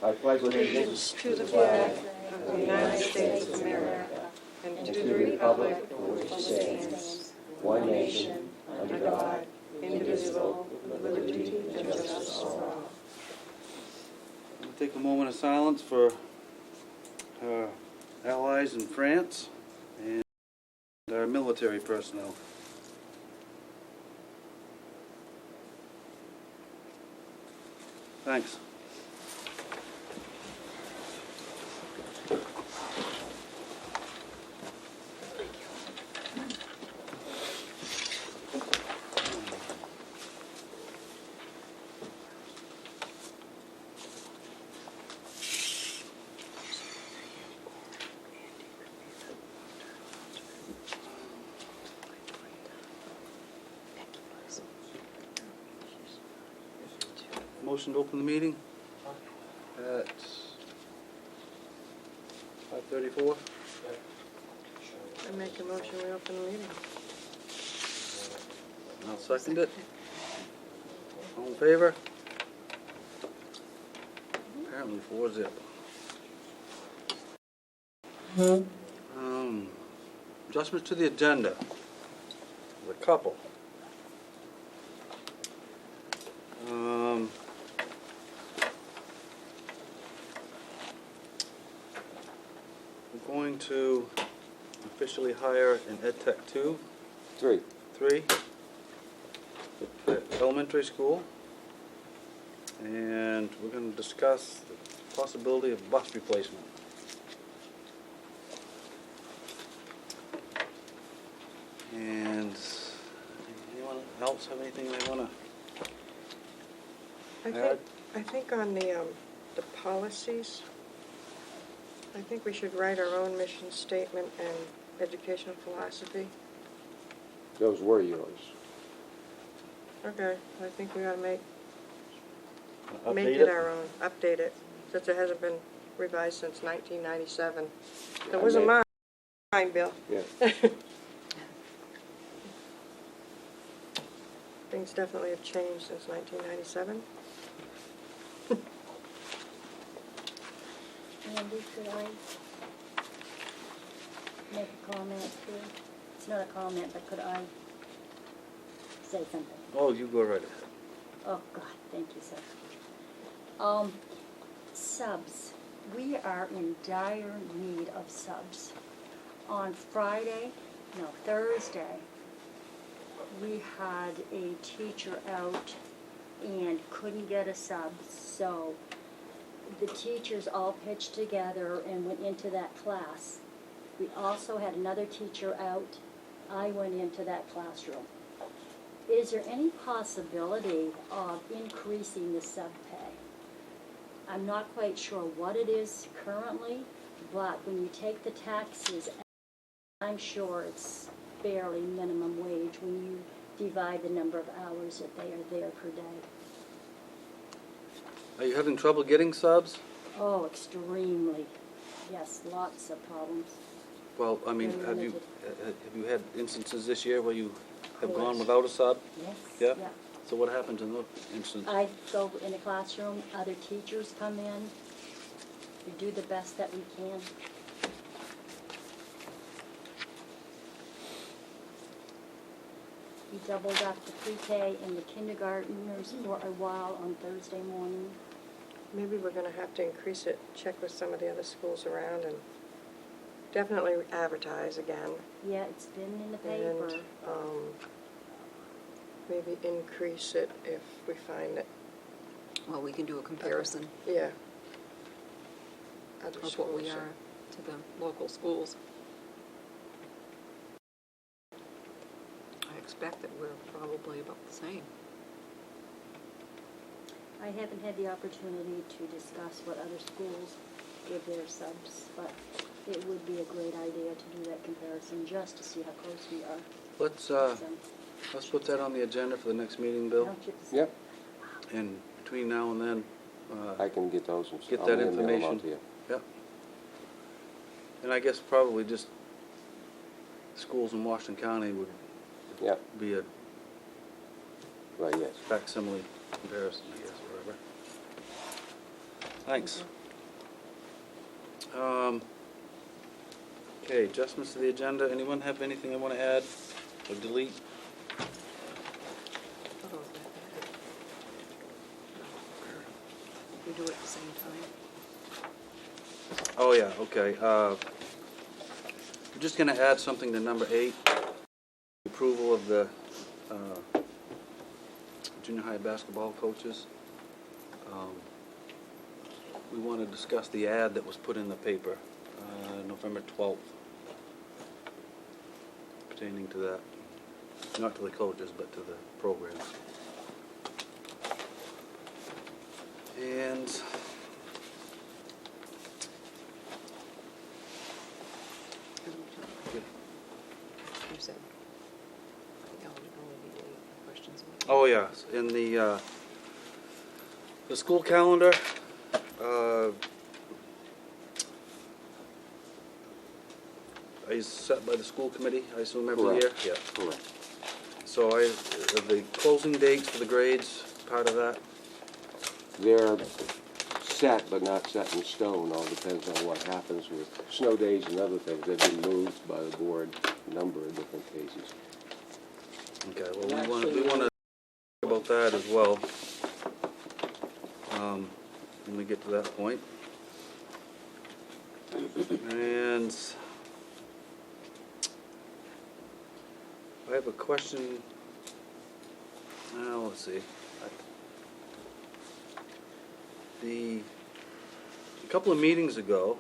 I pledge allegiance to the flag of the United States of America and to the republic for which it stands, one nation, under God, indivisible, with liberty and justice for all. We'll take a moment of silence for our allies in France and our military personnel. Thanks. Motion to open the meeting at 5:34. I make a motion we open the meeting. I'll second it. All in favor? Apparently 4-0. Adjustments to the agenda. There's a couple. We're going to officially hire an EdTech 3 at elementary school, and we're going to discuss the possibility of bus replacement. And anyone else have anything they want to add? I think on the policies, I think we should write our own mission statement and educational philosophy. Those were yours. Okay, I think we ought to make Update it our own, update it, since it hasn't been revised since 1997. It wasn't mine, Bill. Yeah. Things definitely have changed since 1997. Andy, could I make a comment too? It's not a comment, but could I say something? Oh, you go right ahead. Oh, God, thank you, sir. Subs. We are in dire need of subs. On Thursday, we had a teacher out and couldn't get a sub, so the teachers all pitched together and went into that class. We also had another teacher out. I went into that classroom. Is there any possibility of increasing the sub pay? I'm not quite sure what it is currently, but when you take the taxes, I'm sure it's barely minimum wage when you divide the number of hours that they are there per day. Are you having trouble getting subs? Oh, extremely. Yes, lots of problems. Well, I mean, Very have you had instances this year where you have Of gone course. without a sub? Yes. Yeah? So what happens in those instances? I go in the classroom, other teachers come in. We do the best that we can. We doubled up the pre-K and the kindergartners for a while on Thursday morning. Maybe we're going to have to increase it, check with some of the other schools around, and definitely advertise again. Yeah, it's been in the paper. And maybe increase it if we find it. Well, we can do a comparison Yeah. Other of what we schools are to the local schools. I expect that we're probably about the same. I haven't had the opportunity to discuss what other schools give their subs, but it would be a great idea to do that comparison just to see how close we are. Let's put that on the agenda for the next meeting, Bill. Don't you? Yep. And between now and then, I can get those and get I'll that email them out information. to you. Yep. And I guess probably just schools in Washington County would Yep. be a Right, yes. facsimile comparison, I guess, Thanks. Okay, adjustments to the agenda. Anyone have anything they want to add or delete? We do it at the same time. Oh, yeah, okay. I'm just going to add something to number 8. Approval of the junior high basketball coaches. We want to discuss the ad that was put in the paper November 12th pertaining to that. Not to the coaches, but to the programs. And You said eligibility date questions. oh yes, in the school calendar, is set by the school committee, I assume, every year? Correct. Yeah. Correct. So the closing dates for the grades, part of that? They're set, but not set in stone. All depends on what happens with snow days and other things. They've been moved by the board a number of different cases. Okay, well, we want to talk about that as well, when we get to that point. And I have a question. Now, let's see. A couple of meetings ago,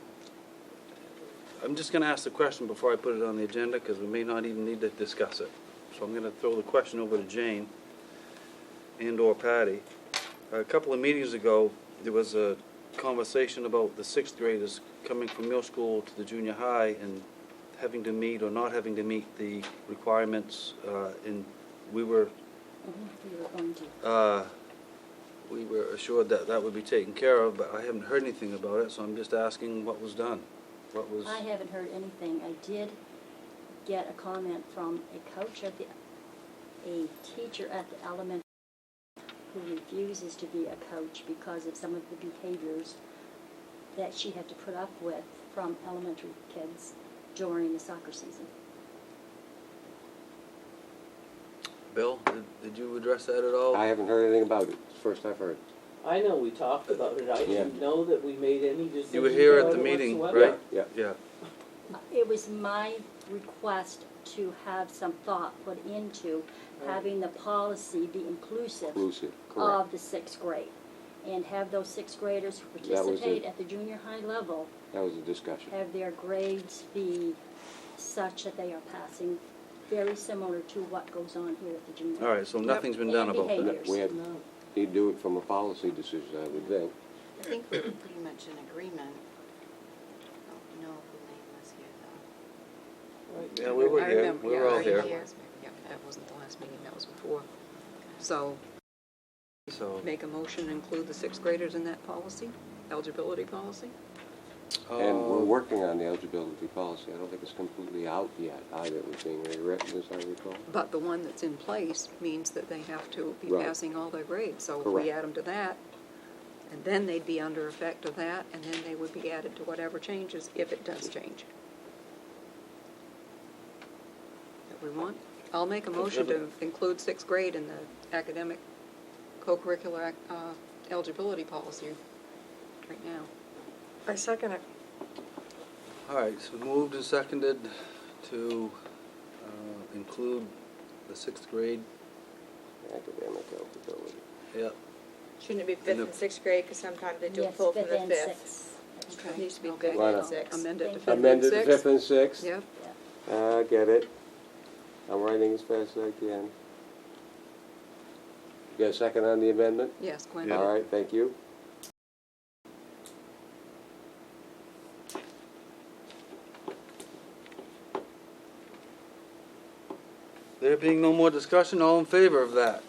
I'm just going to ask the question before I put it on the agenda because we may not even need to discuss it. So I'm going to throw the question over to Jane and or Patty. A couple of meetings ago, there was a conversation about the 6th graders coming from middle school to the junior high and having to meet or not having to meet the requirements, and we were we were assured that that would be taken care of, but I haven't heard anything about it, so I'm just asking what was done. What was? I haven't heard anything. I did get a comment from a teacher at the elementary who refuses to be a coach because of some of the behaviors that she had to put up with from elementary kids during the soccer season. Bill, did you address that at all? I haven't heard anything about it. It's the first I've heard. I know we talked about it, I didn't know that we made any decision. You were here at the about it meeting, whatsoever. right? Yeah. Yeah. It was my request to have some thought put into having the policy be inclusive Inclusive, of correct. the 6th grade and have those 6th graders who That was participate it. at the junior high level That was a discussion. have their grades be such that they are passing, very similar to what goes on here at the junior. All right, so nothing's been done And about that. behaviors. We have, No. need to do it from a policy decision, I would think. I think we were pretty much in agreement. I don't know who name was here though. Yeah, we were I here. remember, We yeah, were all I here. remember. Yeah, that wasn't the last meeting, that was before. So, So, make a motion to include the 6th graders in that policy, eligibility policy? And we're working on the eligibility policy. I don't think it's completely out yet either. It was being rewritten, as I recall. But the one that's in place means that they have to be Right. passing all their grades. So if Correct. we add them to that, and then they'd be under effect of that, and then they would be added to whatever changes, if it does change. That we want? I'll make a motion to include 6th grade in the academic co-curricular eligibility policy right now. I second it. all right, so moved and seconded to include the 6th grade. Academic eligibility. Yep. Shouldn't it be And 5th the- and 6th grade, because sometimes they do Yes, pull from the 5th. and 6th. Okay. It used to be Okay. 5th Why and not? 6th. Amend it to Thank 5th you. and Amended to 6th? 5th and 6th. Yep. I get it. I'm writing as fast as I can. You got a second on the amendment? Yes, Gwen. Yeah. All right, thank you. There being no more discussion, all in favor of that?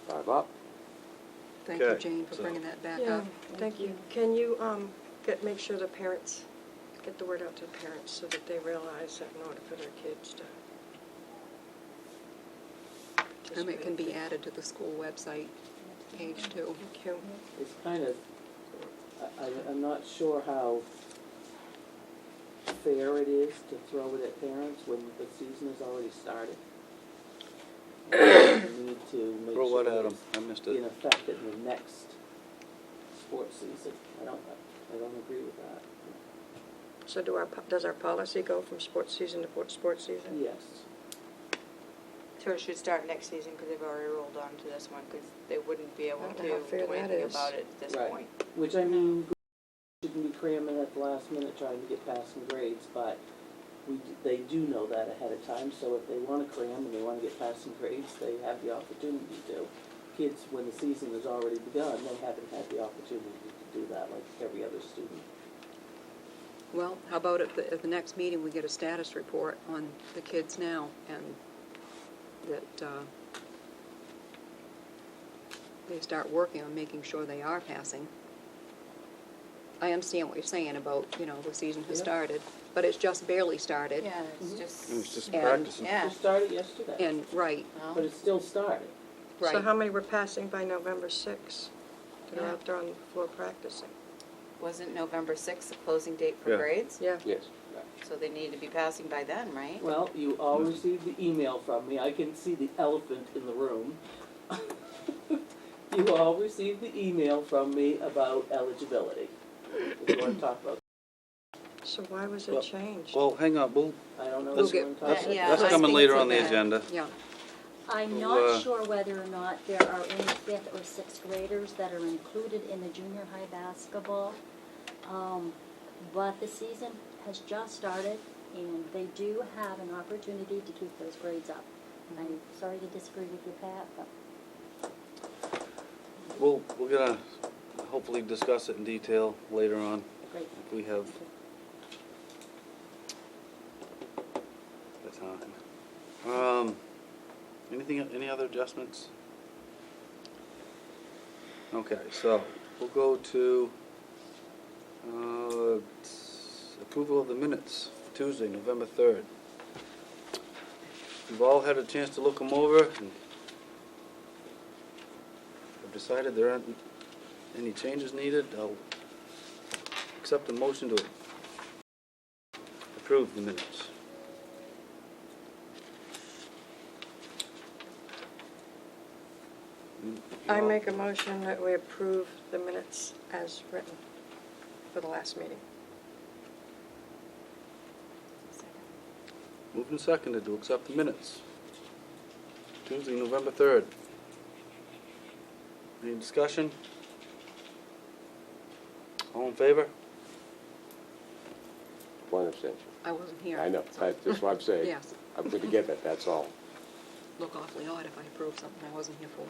5 up. Thank you, Okay, Jane, for so- bringing that back Yeah, up. thank you. Can you make sure the parents, get the word out to the parents so that they realize that in order for their kids to And it can be participate. added to the school website page too. Thank you. It's kind of I'm not sure how fair it is to throw it at parents when the season has already started. We need to make Throw sure what at that 'em? I missed it's in it. effect in the next sports season. I don't agree with that. So does our policy go from sports season to sports season? Yes. So it should start next season, because they've already rolled on to this one, because they wouldn't be able I to don't know how fair do that anything is. about it at this Right. point. Which, I mean, shouldn't be cramming at the last minute trying to get passing grades, but they do know that ahead of time, so if they want to cram and they want to get passing grades, they have the opportunity to. Kids, when the season has already begun, they haven't had the opportunity to do that like every other student. Well, how about at the next meeting, we get a status report on the kids now, and that they start working on making sure they are passing. I understand what you're saying about, the season has Yeah. started, but it's just barely started. Yeah, it's Mhm. just, It was just And- practicing. yeah. Just started yesterday, And, right, but it still started. right. So how many were passing by November 6th that are Yeah. out there on the floor practicing? Wasn't November 6th the closing date for Yeah. grades? Yeah. Yes. So they need to be passing by then, right? Well, you all received the email from me. I can see the elephant in the room. You all received the email from me about eligibility. If you want to talk about, So why was Well- it changed? well, hang on, I don't know Let's if you want to talk get- about. yeah, that's I coming think later it's on the okay. agenda. Yeah, I'm Well, not sure whether or not there are any fifth or sixth graders that are included in the junior high basketball. But the season has just started, and they do have an opportunity to keep those grades up. I'm sorry to disagree with you, Pat, but We're gonna hopefully discuss it in detail later on, great. if we have the time. Any other adjustments? Okay, so we'll go to approval of the minutes, Tuesday, November 3rd. We've all had a chance to look them over and have decided there aren't any changes needed. I'll accept a motion to approve the minutes. I make a motion that we approve the minutes as written for the last meeting. Moved and seconded to accept the minutes. Tuesday, November 3rd. Any discussion? All in favor? One abstention. I wasn't here. I know, that's what I'm saying. Yes, I'm going to get that, that's all. look awfully odd if I approved something I wasn't here for.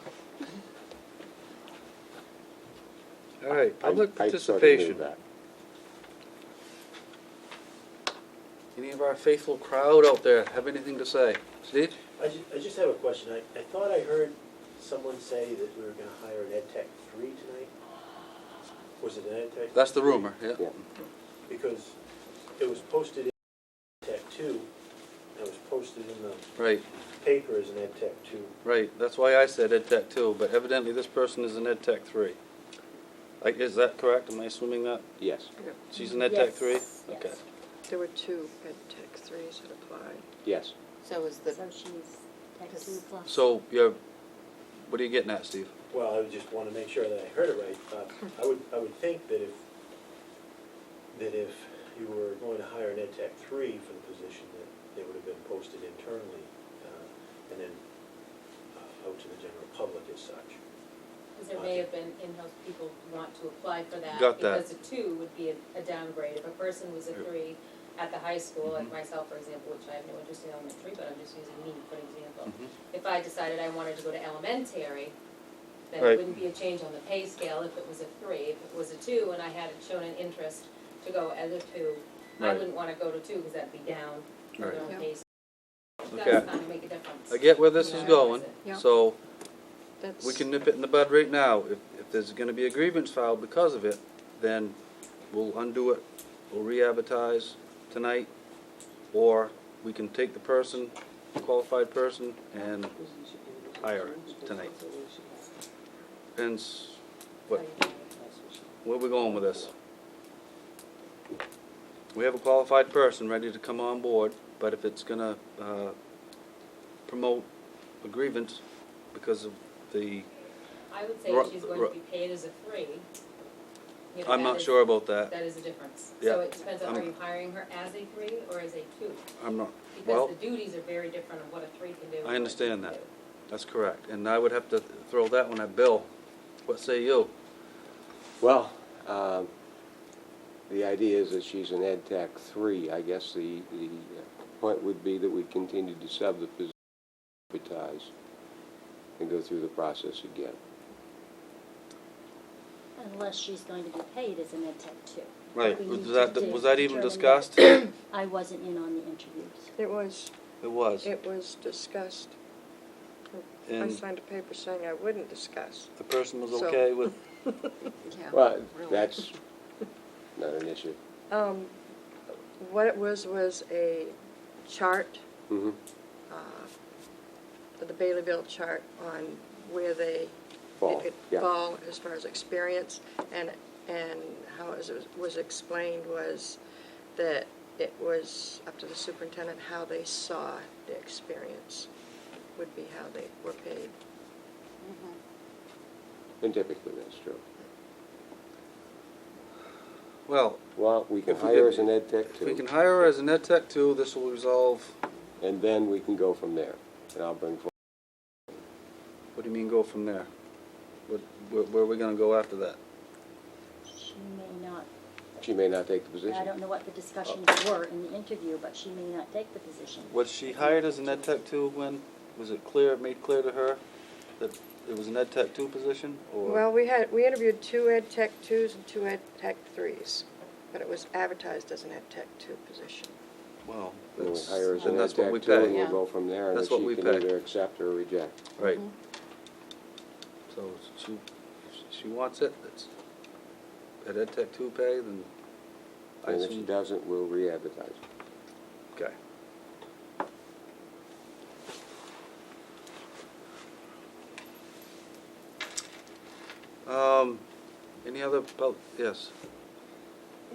All right, public I sort of knew participation. that. Any of our faithful crowd out there have anything to say? Steve? I just have a question. I thought I heard someone say that we were gonna hire an Ed Tech 3 tonight. Was it an Ed Tech? That's the rumor, yeah. Yeah. Because it was posted in Ed Tech 2, and it was posted in the Right, paper as an Ed Tech 2. right. That's why I said Ed Tech 2, but evidently this person is an Ed Tech 3. Is that correct? Am I assuming that? Yes, She's an Ed Tech 3? Yes, Okay. yes. There were 2 Ed Tech 3s that applied. yes. So is the, So she's Tech 2 plus. So, what are you getting at, Steve? Well, I just want to make sure that I heard it right. I would think that if you were going to hire an Ed Tech 3 for the position, that they would have been posted internally and then out to the general public as such. Because there may have been in-house people who want to apply for that. Got that. Because a 2 would be a downgrade. If a person was a 3 at the high school, like myself, for example, which I have no interest in elementary, but I'm just using me for example. If I decided I wanted to go to elementary, then Right. it wouldn't be a change on the pay scale if it was a 3. If it was a 2 and I had shown an interest to go as a 2, I Right. wouldn't want to go to 2 because that'd be down further on Right. pay scale. Okay. That's not gonna make a difference. I get where this You is know, going, Yeah. so That's, we can nip it in the bud right now. If there's gonna be a grievance filed because of it, then we'll undo it, we'll re-advertise tonight, or we can take the person, qualified person, and hire it tonight. Depends what, where we going with this? We have a qualified person ready to come on board, but if it's gonna promote a grievance because of the, I would say if she's going to be paid as a 3. You know, I'm that not is- sure about that. That is a difference. Yeah. So it depends on, are I'm- you hiring her as a 3 or as a 2? I'm not, Because well, the duties are very different of what a 3 can do. and what I a understand 2 can that. do. That's correct. And I would have to throw that one at Bill. What say you? Well, the idea is that she's an Ed Tech 3. I guess the point would be that we continue to sub the position, advertise, and go through the process again. Unless she's going to be paid as an ed tech too. Right, We was need that, to was that even determine discussed? that. I wasn't in on the interviews. It was, It was. it was discussed. I And signed a paper saying I wouldn't discuss. the person was So- okay with, Yeah. Well, really. that's not an issue. What it was a chart, Mm-hmm. the Baileyville chart on where they Fall, yeah. fall as far as experience, and how it was explained was that it was up to the superintendent how they saw the experience would be how they were paid. And typically that's true. well, Well, we can If we hire could- as an Ed Tech if we 2, can hire her as an ed tech too, this will resolve, and then we can go from there. And I'll bring forward. what do you mean go from there? Where are we gonna go after that? She may not, She may not take the I position. don't know what the discussions were in the interview, but she may not take the position. Was she hired as an ed tech two when, was it made clear to her that it was an ed tech two position, or? Well, we interviewed 2 Ed Tech 2s and 2 Ed Tech 3s, but it was advertised as an Ed Tech 2 position. Well, Then we that's, hire as then an Ed that's what Tech we 2, and pay. we'll Yeah. go from there, and then That's what she we can pay. either accept or reject. Right. Mhm. So if she wants it, it's at ed tech two pay, then I And if she assume, doesn't, we'll re-advertise. okay. Any other, yes,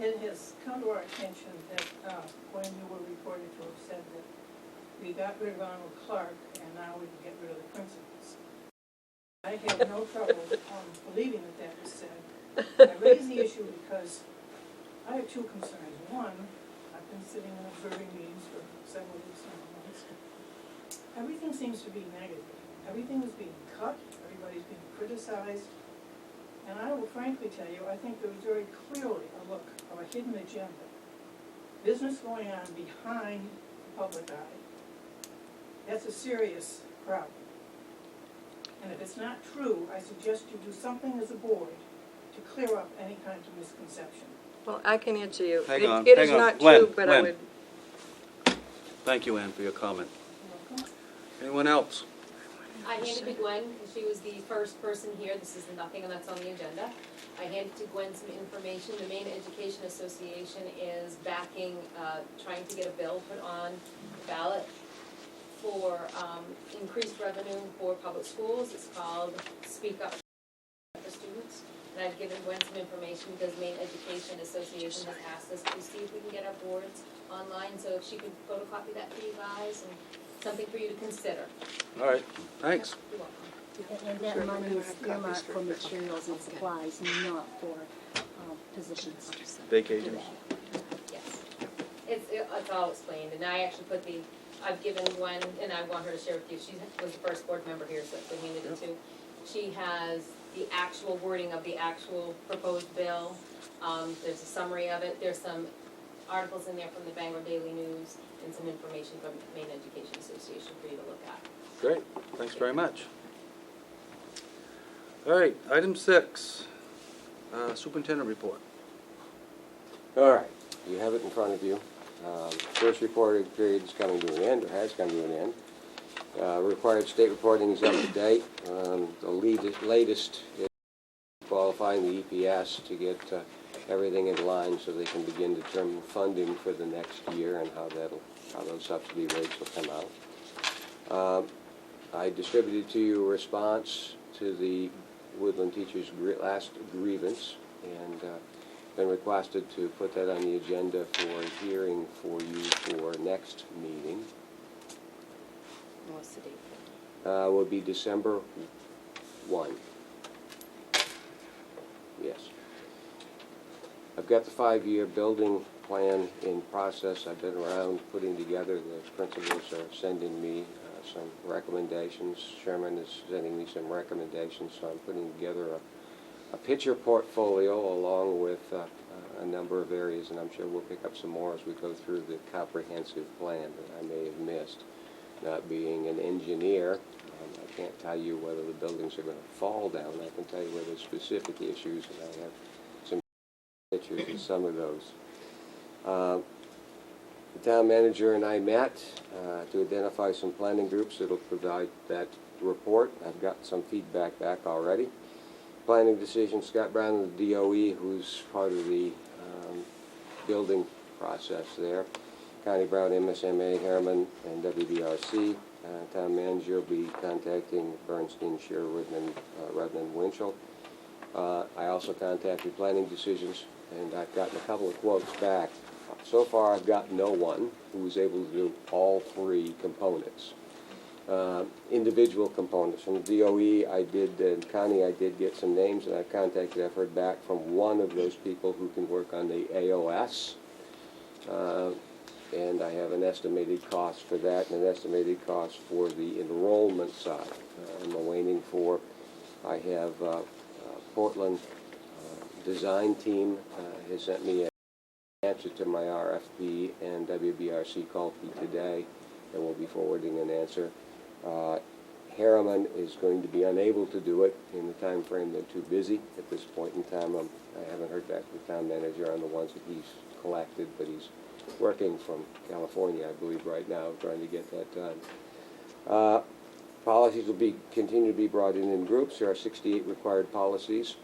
It has come to our attention that when you were reported to have said that we got rid of Arnold Clark and now we can get rid of the principals. I have no trouble believing that that was said. I raise the issue because I have 2 concerns. One, I've been sitting and observing meetings for several weeks now. Everything seems to be negative. Everything is being cut, everybody's being criticized. And I will frankly tell you, I think there was very clearly a look of a hidden agenda. Business going on behind the public eye. That's a serious problem. And if it's not true, I suggest you do something as a board to clear up any kind of misconception. Well, I can answer you. Hang It- on, It is hang on. not Gwen, true, but I Gwen. would, thank you, Ann, for your comment. Welcome. Anyone else? I handed to Gwen, because she was the first person here, this is nothing that's on the agenda. I handed to Gwen some information, the Maine Education Association is backing, trying to get a bill put on the ballot for, increased revenue for public schools, it's called Speak Up for Students. And I've given Gwen some information because Maine Education Association has asked us to see if we can get our boards online, so if she could photocopy that for you guys, and something for you to consider. All right, thanks. You're welcome. And Sure, that we're money gonna is have copies earmarked for for Chris. materials and Okay. supplies, not for positions. Vacations. Yes. It's all explained, and I actually put I've given Gwen, and I want her to share with you, she was the first board member here, so I handed it to. She has the actual wording of the actual proposed bill, there's a summary of it, there's some articles in there from the Bangor Daily News, and some information from the Maine Education Association for you to look at. Great, thanks very much. All right, item 6, superintendent report. All right, you have it in front of you. First reporting period is coming to an end, or has come to an end. Required state reporting is up to date. The latest is qualifying the EPS to get everything in line so they can begin determining funding for the next year and how those subsidy rates will come out. I distributed to you a response to the Woodland teachers' last grievance. and been requested to put that on the agenda for hearing for you for next meeting. What's the date? Will be December 1. Yes. I've got the 5-year building plan in process. I've been around putting together. The principals are sending me some recommendations. Sherman is sending me some recommendations, so I'm putting together a picture portfolio along with a number of areas, and I'm sure we'll pick up some more as we go through the comprehensive plan that I may have missed. Not being an engineer, I can't tell you whether the buildings are going to fall down. I can tell you whether there's specific issues, and I have some pictures of some of those. The town manager and I met to identify some planning groups that will provide that report. I've got some feedback back already. Planning decision, Scott Brown of the DOE, who's part of the building process there. Connie Brown, MSMA, Harriman, and WBRC. Town manager will be contacting Bernstein, Shearer, Rudman, Winchell. I also contacted planning decisions, and I've gotten a couple of quotes back. So far, I've got no one who was able to do all 3 components. Individual components. From the DOE, and Connie, I did get some names, and I've heard back from one of those people who can work on the AOS. And I have an estimated cost for that and an estimated cost for the enrollment side. I'm waiting for, I have Portland design team has sent me an answer to my RFP, and WBRC called me today, and we'll be forwarding an answer. Harriman is going to be unable to do it in the time frame. They're too busy at this point in time. I haven't heard back from the town manager on the ones that he's collected, but he's working from California, I believe, right now, trying to get that done. Policies will continue to be brought in groups. There are 68 required policies.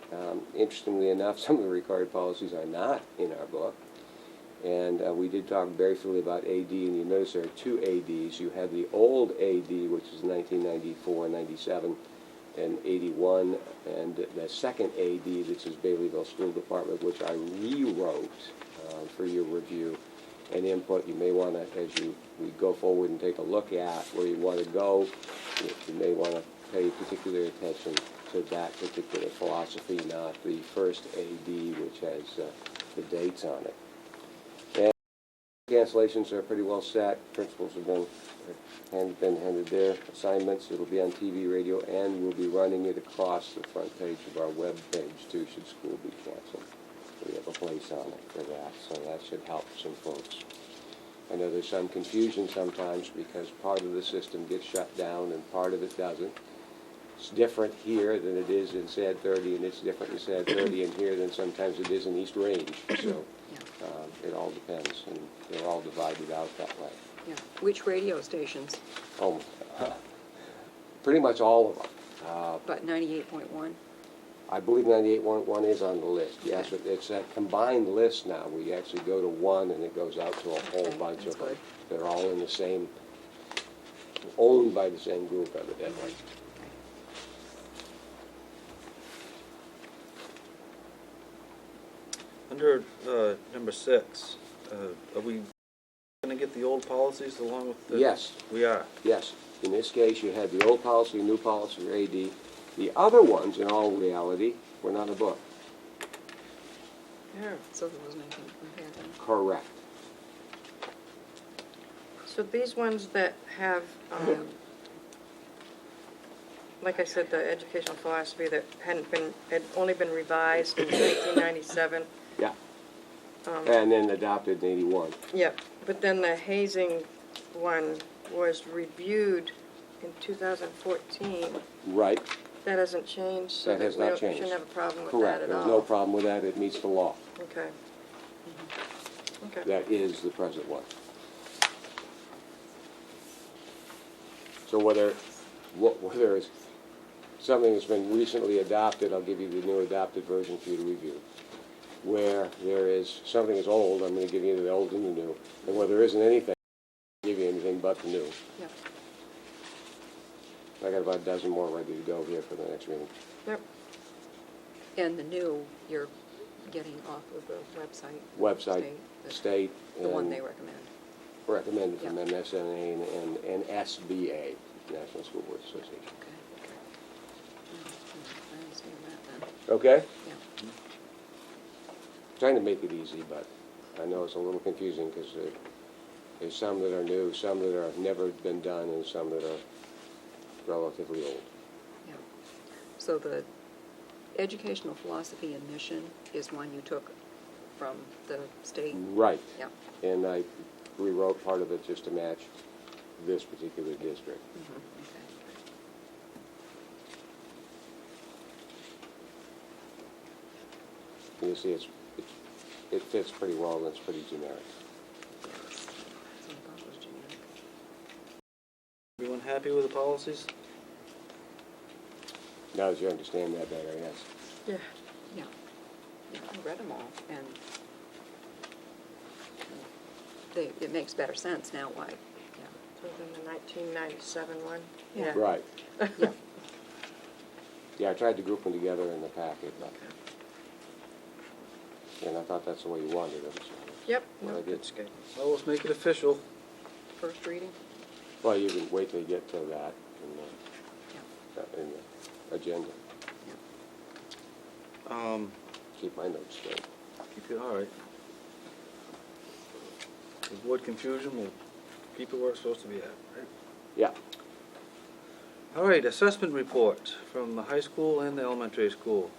Interestingly enough, some of the required policies are not in our book. And we did talk briefly about AD, and you notice there are 2 ADs. You have the old AD, which is 1994, 97, and 81, and the second AD, this is Baileyville School Department, which I rewrote for your review and input. You may want to, as we go forward and take a look at where you want to go, you may want to pay particular attention to that particular philosophy, not the first AD, which has the dates on it. And cancellations are pretty well set. Principals have been handed their assignments. It'll be on TV, radio, and we'll be running it across the front page of our web page too, should school be canceled. We have a place on it for that, so that should help some folks. I know there's some confusion sometimes because part of the system gets shut down and part of it doesn't. It's different here than it is in SAD 30, and it's different in SAD 30 and here than sometimes it is in East Range. So it all depends, and they're all divided out that way. Yeah. Which radio stations? Oh, pretty much all of them. But 98.1? I believe 98.1 is on the list, yes, but it's a combined list now. We actually go to one and it goes out to a whole bunch of them. They're all in the same, owned by the same group evidently. Under number 6, are we going to get the old policies along with the... Yes. We are. Yes. In this case, you had the old policy, new policy, or AD. The other ones, in all reality, were not a book. Yeah. So there wasn't anything to compare them. Correct. So these ones that have, like I said, the educational philosophy that had only been revised in 1997. Yeah. And then adopted in 81. Yep, but then the hazing one was reviewed in 2014. Right. That hasn't changed, so That has we not don't- changed. shouldn't have a problem with Correct. that at all. There's no problem with that. It meets the law. Okay. Okay. That is the present one. So whether it's something that's been recently adopted, I'll give you the new adopted version for you to review. Where there is something that's old, I'm going to give you the old and the new. And where there isn't anything, I'll give you anything but the new. Yep. I got about a dozen more ready to go here for the next meeting. Yep. And the new, you're getting off of the website. Website, state. The one and they recommend. recommended from Yeah. MSNA and SBA, National School Boards Association. Okay. I understand that then. Okay? Yeah. Trying to make it easy, but I know it's a little confusing because there's some that are new, some that have never been done, and some that are relatively old. Yeah. So the educational philosophy and mission is one you took from the state? Right. Yeah. And I rewrote part of it just to match this particular district. Okay. You see, it fits pretty well, and it's pretty generic. So I thought it was generic. Everyone happy with the policies? Now that you understand that better, yes. Yeah. Yeah. Yeah, I read them all, and it makes better sense now why, yeah. So then the 1997 one? Yeah. Right. Yeah. Yeah, I tried to group them together in the packet, but, and I thought that's the way you wanted them, so. Yep. Well, I did. That's good. Well, let's make it official. First reading? Well, you can wait till you get to that Yeah. in the agenda. Keep my notes straight. Keep it all right. Avoid confusion, we'll keep it where it's supposed to be at, right? Yeah. All right, assessment report from the high school and the elementary school.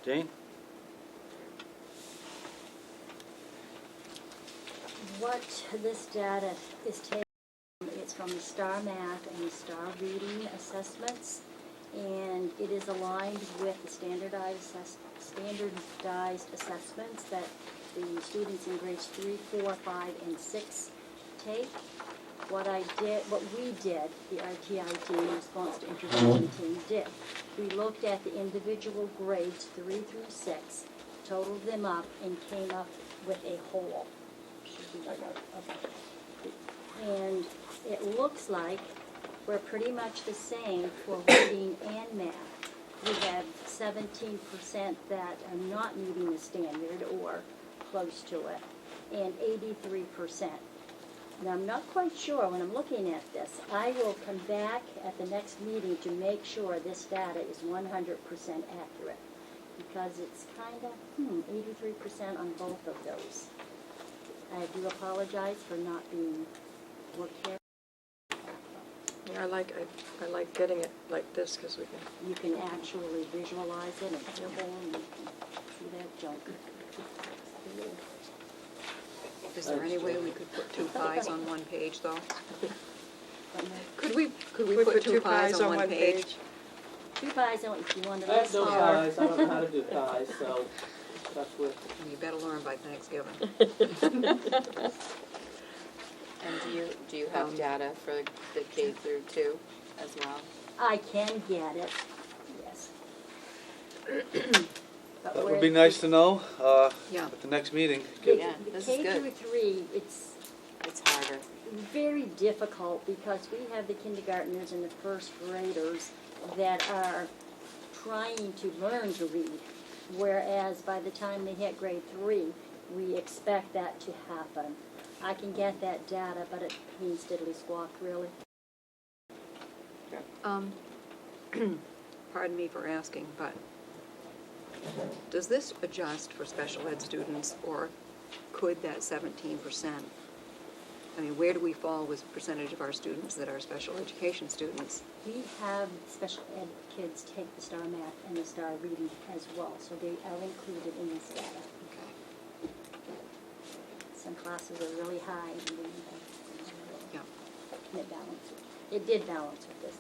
Jane? What this data is taken, it's from the STAR Math and the STAR Reading assessments, and it is aligned with the standardized assessments that the students in grades 3, 4, 5, and 6 take. What we did, the ITI team, response to intervention team, did. We looked at the individual grades 3 through 6, totaled them up, and came up with a whole. Should be right out. Okay. And it looks like we're pretty much the same for reading and math. We have 17% that are not meeting the standard or close to it, and 83%. Now, I'm not quite sure when I'm looking at this. I will come back at the next meeting to make sure this data is 100% accurate, because it's kind of, 83% on both of those. I do apologize for not being more careful. Yeah, I like getting it like this because we can. You can actually visualize it and dribble and you can see that junk. Is there any way we could put 2 pies on one page, though? Could we put 2 pies on one page? 2 pies, if you want to I have no smaller. ties, I don't know how to do ties, so that's with. You better learn by Thanksgiving. And do you have data for the K through 2 as well? I can get it, yes. But That where would be nice to know Yeah. at the next meeting. Yeah, The this is K good. through 3, it's It's harder. very difficult because we have the kindergartners and the first graders that are trying to learn to read, whereas by the time they hit grade 3, we expect that to happen. I can get that data, but it means diddly squawk, really. Pardon me for asking, but does this adjust for special ed students, or could that 17%, I mean, where do we fall with percentage of our students that are special education students? We have special ed kids take the STAR Math and the STAR Reading as well, so they are included in this data. Okay. Some classes are really high, and then Yeah. it balances. It did balance with this.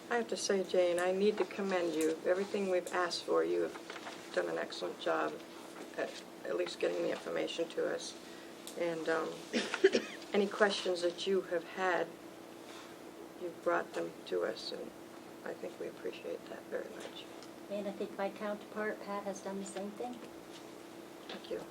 I have to say, Jane, I need to commend you. Everything we've asked for, you have done an excellent job at least getting the information to us. And any questions that you have had, you've brought them to us, and I think we appreciate that very much. And I think my counterpart, Pat, has done the same thing. Thank you.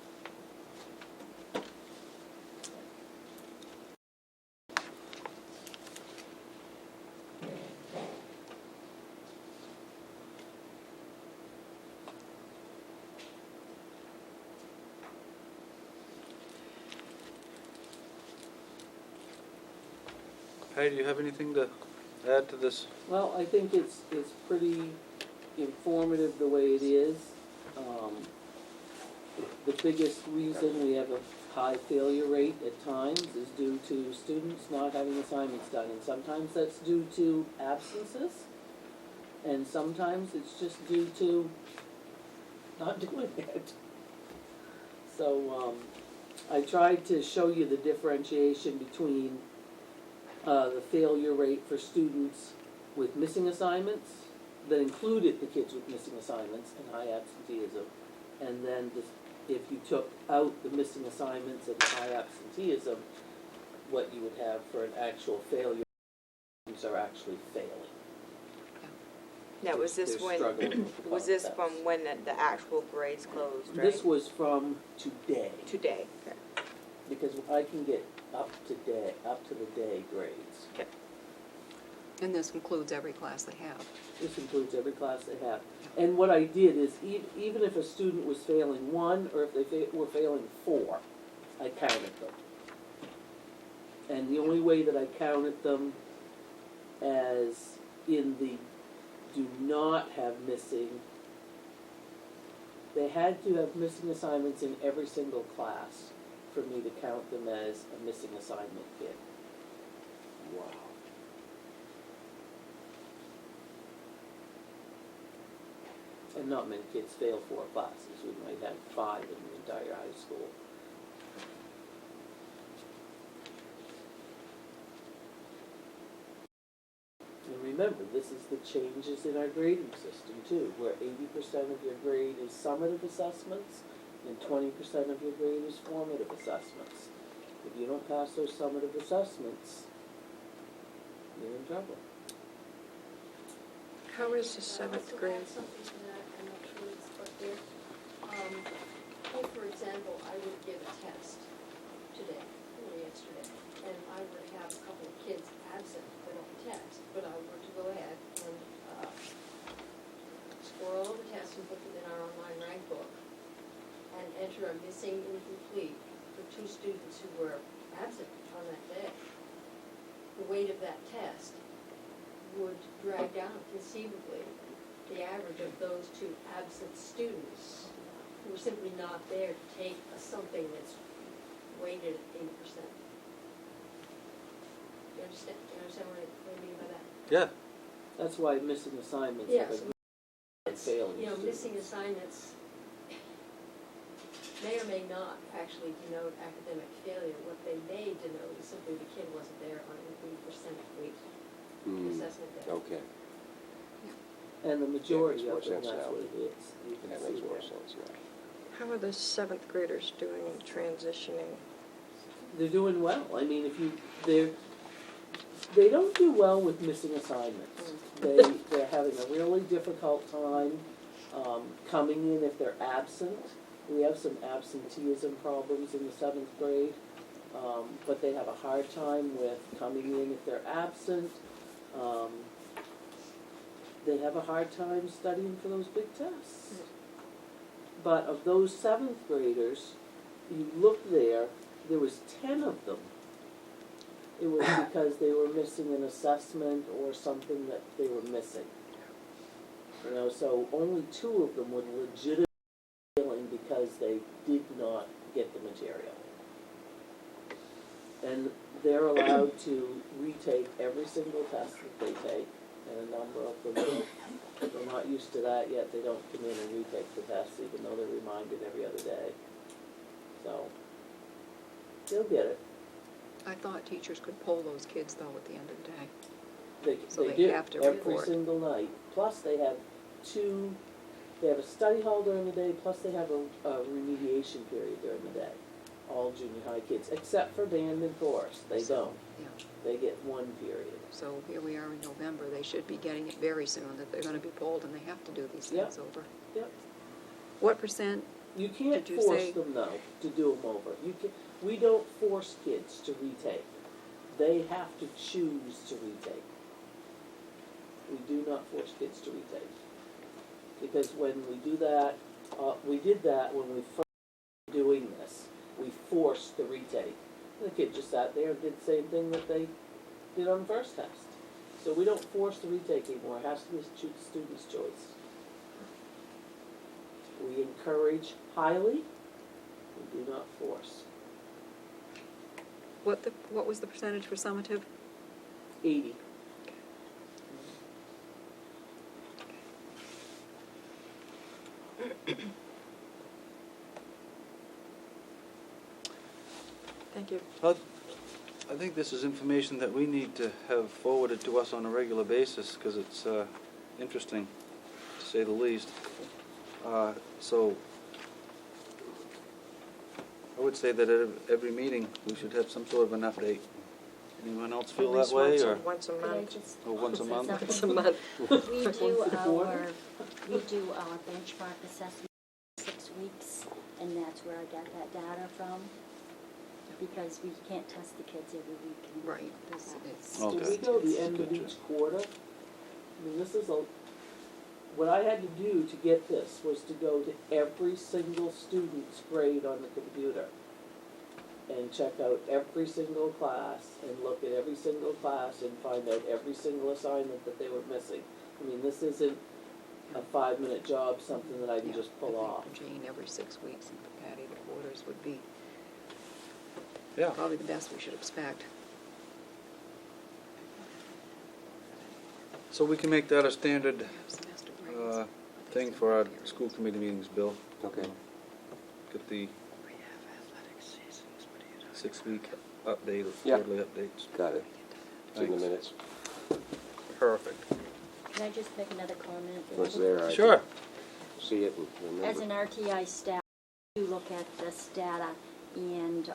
Heidi, do you have anything to add to this? Well, I think it's pretty informative the way it is. The biggest reason we have a high failure rate at times is due to students not having assignments done. And sometimes that's due to absences, and sometimes it's just due to not doing it. So I tried to show you the differentiation between the failure rate for students with missing assignments that included the kids with missing assignments and high absenteeism, and then if you took out the missing assignments and high absenteeism, what you would have for an actual failure, students are actually failing. Now, was this They're when, struggling with the was this concepts. from when the actual grades closed, right? This was from today, Today, okay. because I can get up to the day grades. And this includes every class they have. This includes every class they have. And what I did is, even if a student was failing one, or if they were failing four, I counted them. And the only way that I counted them as in the do not have missing, they had to have missing assignments in every single class for me to count them as a missing assignment kid. Wow. And not many kids fail 4 classes. We might have 5 in the entire high school. And remember, this is the changes in our grading system too, where 80% of your grade is summative assessments and 20% of your grade is formative assessments. If you don't pass those summative assessments, you're in trouble. How is the seventh grade? Something to that, I'm not sure it's up there. If, for example, I would give a test today, or yesterday, and I were to have a couple of kids absent for that test, but I were to go ahead and score all the tests and put them in our online rank book, and enter a missing incomplete for 2 students who were absent on that day, the weight of that test would drag down conceivably the average of those 2 absent students who were simply not there to take something that's weighted at 80%. You understand what I mean by that? Yeah. That's why missing assignments Yes. have a failing. You know, missing assignments may or may not actually denote academic failure. What they may denote is simply the kid wasn't there on an 80% weight assessment day. Okay, And the majority Yeah, of makes them, more that's sense what now. it is. You can that see makes more that. sense now. How are the seventh graders doing in transitioning? They're doing well. I mean, they don't do well with missing assignments. They're having a really difficult time coming in if they're absent. We have some absenteeism problems in the 7th grade, but they have a hard time with coming in if they're absent. They have a hard time studying for those big tests. But of those 7th graders, you look there was 10 of them. It was because they were missing an assessment or something that they were missing. You know, so only 2 of them were legitimately failing because they did not get the material. And they're allowed to retake every single test that they take, and a number of them, if they're not used to that yet, they don't come in and retake the tests, even though they're reminded every other day. So, they'll get it. I thought teachers could poll those kids though at the end of the day. So They they do, have to every report. single night. Plus, they have they have a study hall during the day, plus they have a remediation period during the day. All junior high kids, except for band and chorus, they don't. Yeah. They get 1 period. So here we are in November, they should be getting it very soon, that they're gonna be polled and they have to do these things over. Yep. What percent? You can't Did you force say- them, though, to do them over. We don't force kids to retake. They have to choose to retake. We do not force kids to retake. Because when we do that, we did that when we first started doing this. We forced the retake. The kid just sat there and did the same thing that they did on the first test. So we don't force the retake anymore, it has to be a student's choice. We encourage highly, we do not force. What was the percentage for summative? 80. Thank you. I think this is information that we need to have forwarded to us on a regular basis, because it's interesting, to say the least. So I would say that at every meeting, we should have some sort of an update. Anyone else feel that way, or? Once a Could I month. just Or once a say month? something? Once a month. We do our benchmark assessment 6 weeks, and that's where I got that data from, because we can't test the kids every week. Right. It's Okay. Do we go the end of each quarter? I mean, this is what I had to do to get this was to go to every single student's grade on the computer and check out every single class and look at every single class and find out every single assignment that they were missing. I mean, this isn't a 5-minute job, something that I can just pull off. For Jane, every 6 weeks, and for Patty, the quarters would be Yeah. probably the best we should expect. So we can make that a standard Semester grades. thing for our school committee meetings, Bill. Okay. Get the We have athletic seasons, what do you do? 6-week update, or Yeah. quarterly updates. Got it. It's in the Thanks. minutes. Perfect. Can I just make another comment? What's there? I Sure. can see it and remember. As an RTI staff, we look at this data, and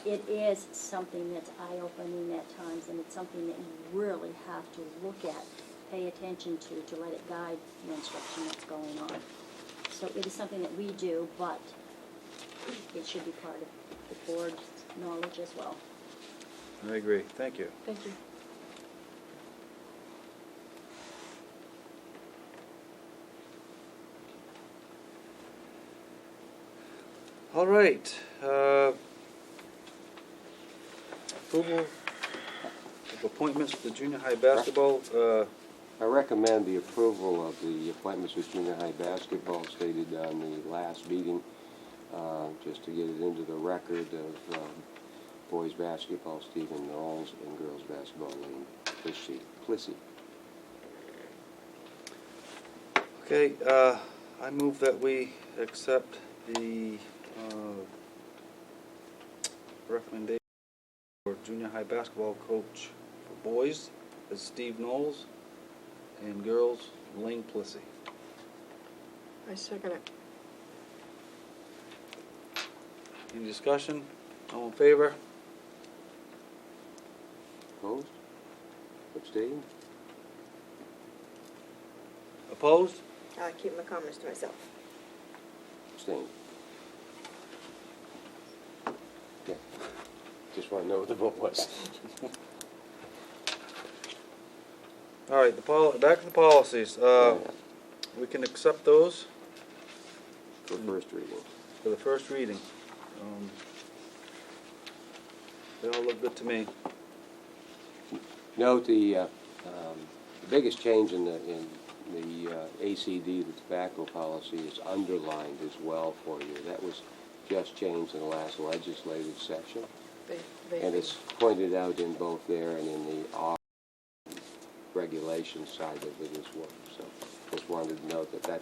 it is something that's eye-opening at times, and it's something that you really have to look at, pay attention to let it guide the instruction that's going on. So it is something that we do, but it should be part of the board's knowledge as well. I agree. Thank you. Thank you. All right. Approval of appointments for the junior high basketball. I recommend the approval of the appointments with junior high basketball stated on the last meeting, just to get it into the record of boys basketball, Stephen Knowles, and girls basketball, Lane Plissy. Okay, I move that we accept the recommendation for junior high basketball coach for boys as Steve Knowles and girls Lane Plissy. I second it. Any discussion? All in favor? Opposed? Abstained? Opposed? I keep my comments to myself. Abstained. Okay. Just want to know what the vote was. All right, back to the policies. We can accept those For first reading. for the first reading. They all look good to me. Note the biggest change in the ACD, the tobacco policy, is underlined as well for you. That was just changed in the last legislative session. And it's pointed out in both there and in the regulation side of it as well. So just wanted to note that,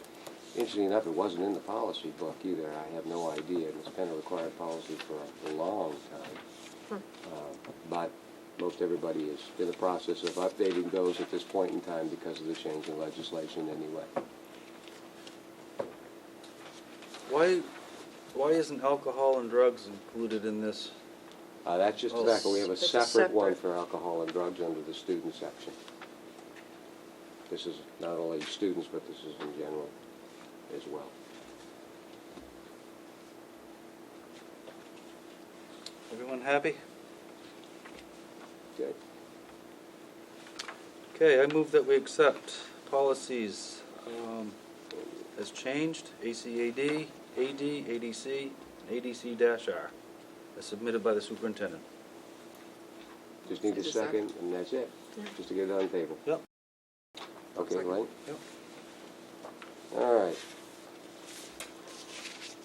interesting enough, it wasn't in the policy book either. I have no idea. It's been a required policy for a long time. But most everybody is in the process of updating those at this point in time because of the change in legislation anyway. Why isn't alcohol and drugs included in this? That's just tobacco. We have a separate one for alcohol and drugs under the student section. This is not only students, but this is in general as well. Everyone happy? Good. Okay, I move that we accept policies as changed, ACAD, AD, ADC, ADC-R, as submitted by the superintendent. Just need a Just a second. second, and that's it, Yeah. just to get it on the table. Yep. Okay, Second. Elaine? Yep. All right.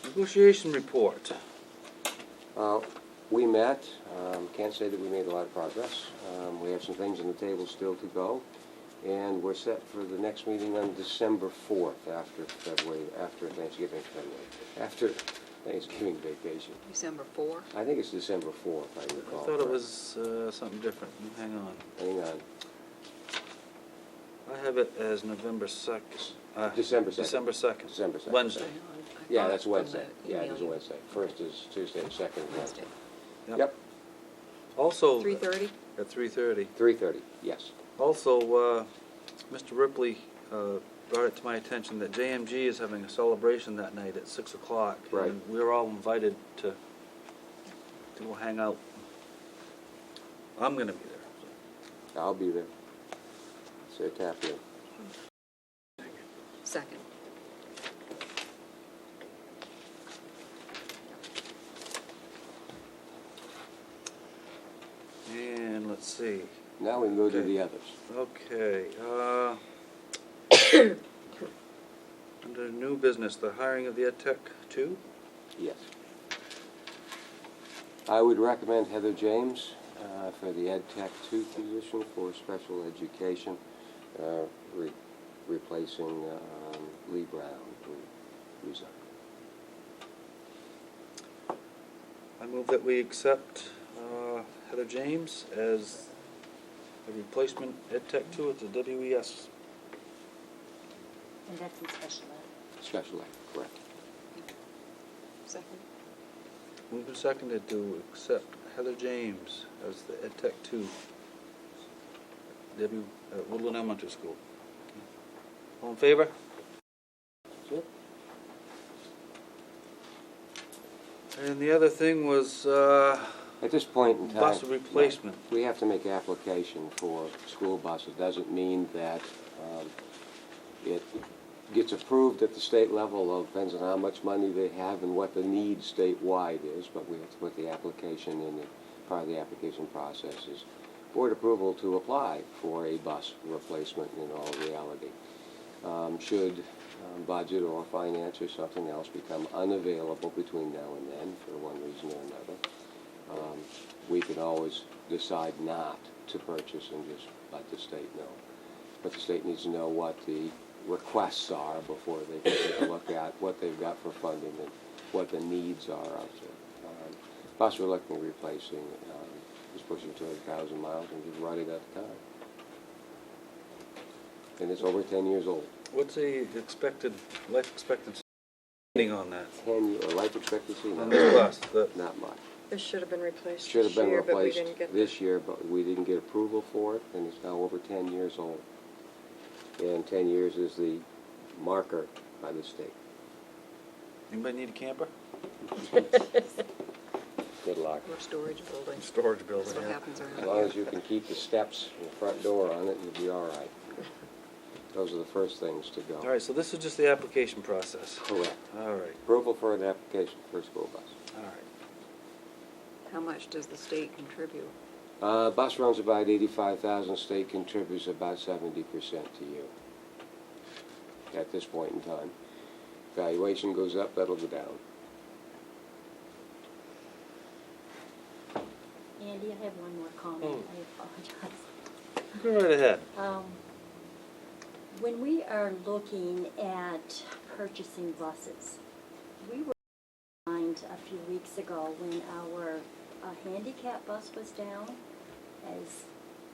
Negotiation report. We met, can't say that we made a lot of progress. We have some things on the table still to go, and we're set for the next meeting on December 4th, after Thanksgiving vacation. December 4? I think it's December 4th, I I recall. thought it was something different. Hang on. Hang on. I have it as November 2nd. December 2nd. December 2nd. December 2nd. Wednesday. Yeah, that's Wednesday. Yeah, it is a Wednesday. First is Tuesday, second is Wednesday. Wednesday. Yep, Also. 3:30? At 3:30. 3:30, yes. Also, Mr. Ripley brought it to my attention that JMG is having a celebration that night at 6 o'clock. Right. And we're all invited to go hang out. I'm gonna be there. I'll be there. Say tap in. Second. And let's see. Now we can go to Okay. the others. Okay, under new business, the hiring of the Ed Tech 2? Yes. I would recommend Heather James for the Ed Tech 2 position for special education, replacing Lee Brown, who resigned. I move that we accept Heather James as a replacement Ed Tech 2 at the WES. And that's in special ed. Special ed, correct. Second. Moved and seconded to accept Heather James as the Ed Tech 2 at Woodland Elementary School. All in favor? That's it. And the other thing was At this point in time. bus replacement. We have to make application for school buses. Doesn't mean that it gets approved at the state level. It depends on how much money they have and what the need statewide is, but we have to put the application in. Part of the application process is board approval to apply for a bus replacement in all reality. Should budget or finance or something else become unavailable between now and then for one reason or another, we can always decide not to purchase and just let the state know. But the state needs to know what the requests are before they can take a look at what they've got for funding and what the needs are out there. Bus we're looking at replacing is pushing 200,000 miles and just running out of time. And it's over 10 years old. What's the expected life expectancy on that? 10 year life expectancy? On this bus? Not much. This should have been replaced Should have this been year, but we replaced didn't get this year, but we didn't get approval for it, and it's now over 10 years old. And 10 years is the marker by the state. Anybody need a camper? Good luck. Or storage building. Storage building, That's what yeah. happens around As here. long as you can keep the steps and the front door on it, you'll be all right. Those are the first things to go. All right, so this is just the application process. Correct. All right, Approval for an application for a school bus. all right. How much does the state contribute? Bus runs about 85,000, state contributes about 70% to you at this point in time. Valuation goes up, that'll go down. Andy, I have one more comment. Oh. I apologize. Go right ahead. When we are looking at purchasing buses, we were reminded a few weeks ago when our handicap bus was down. As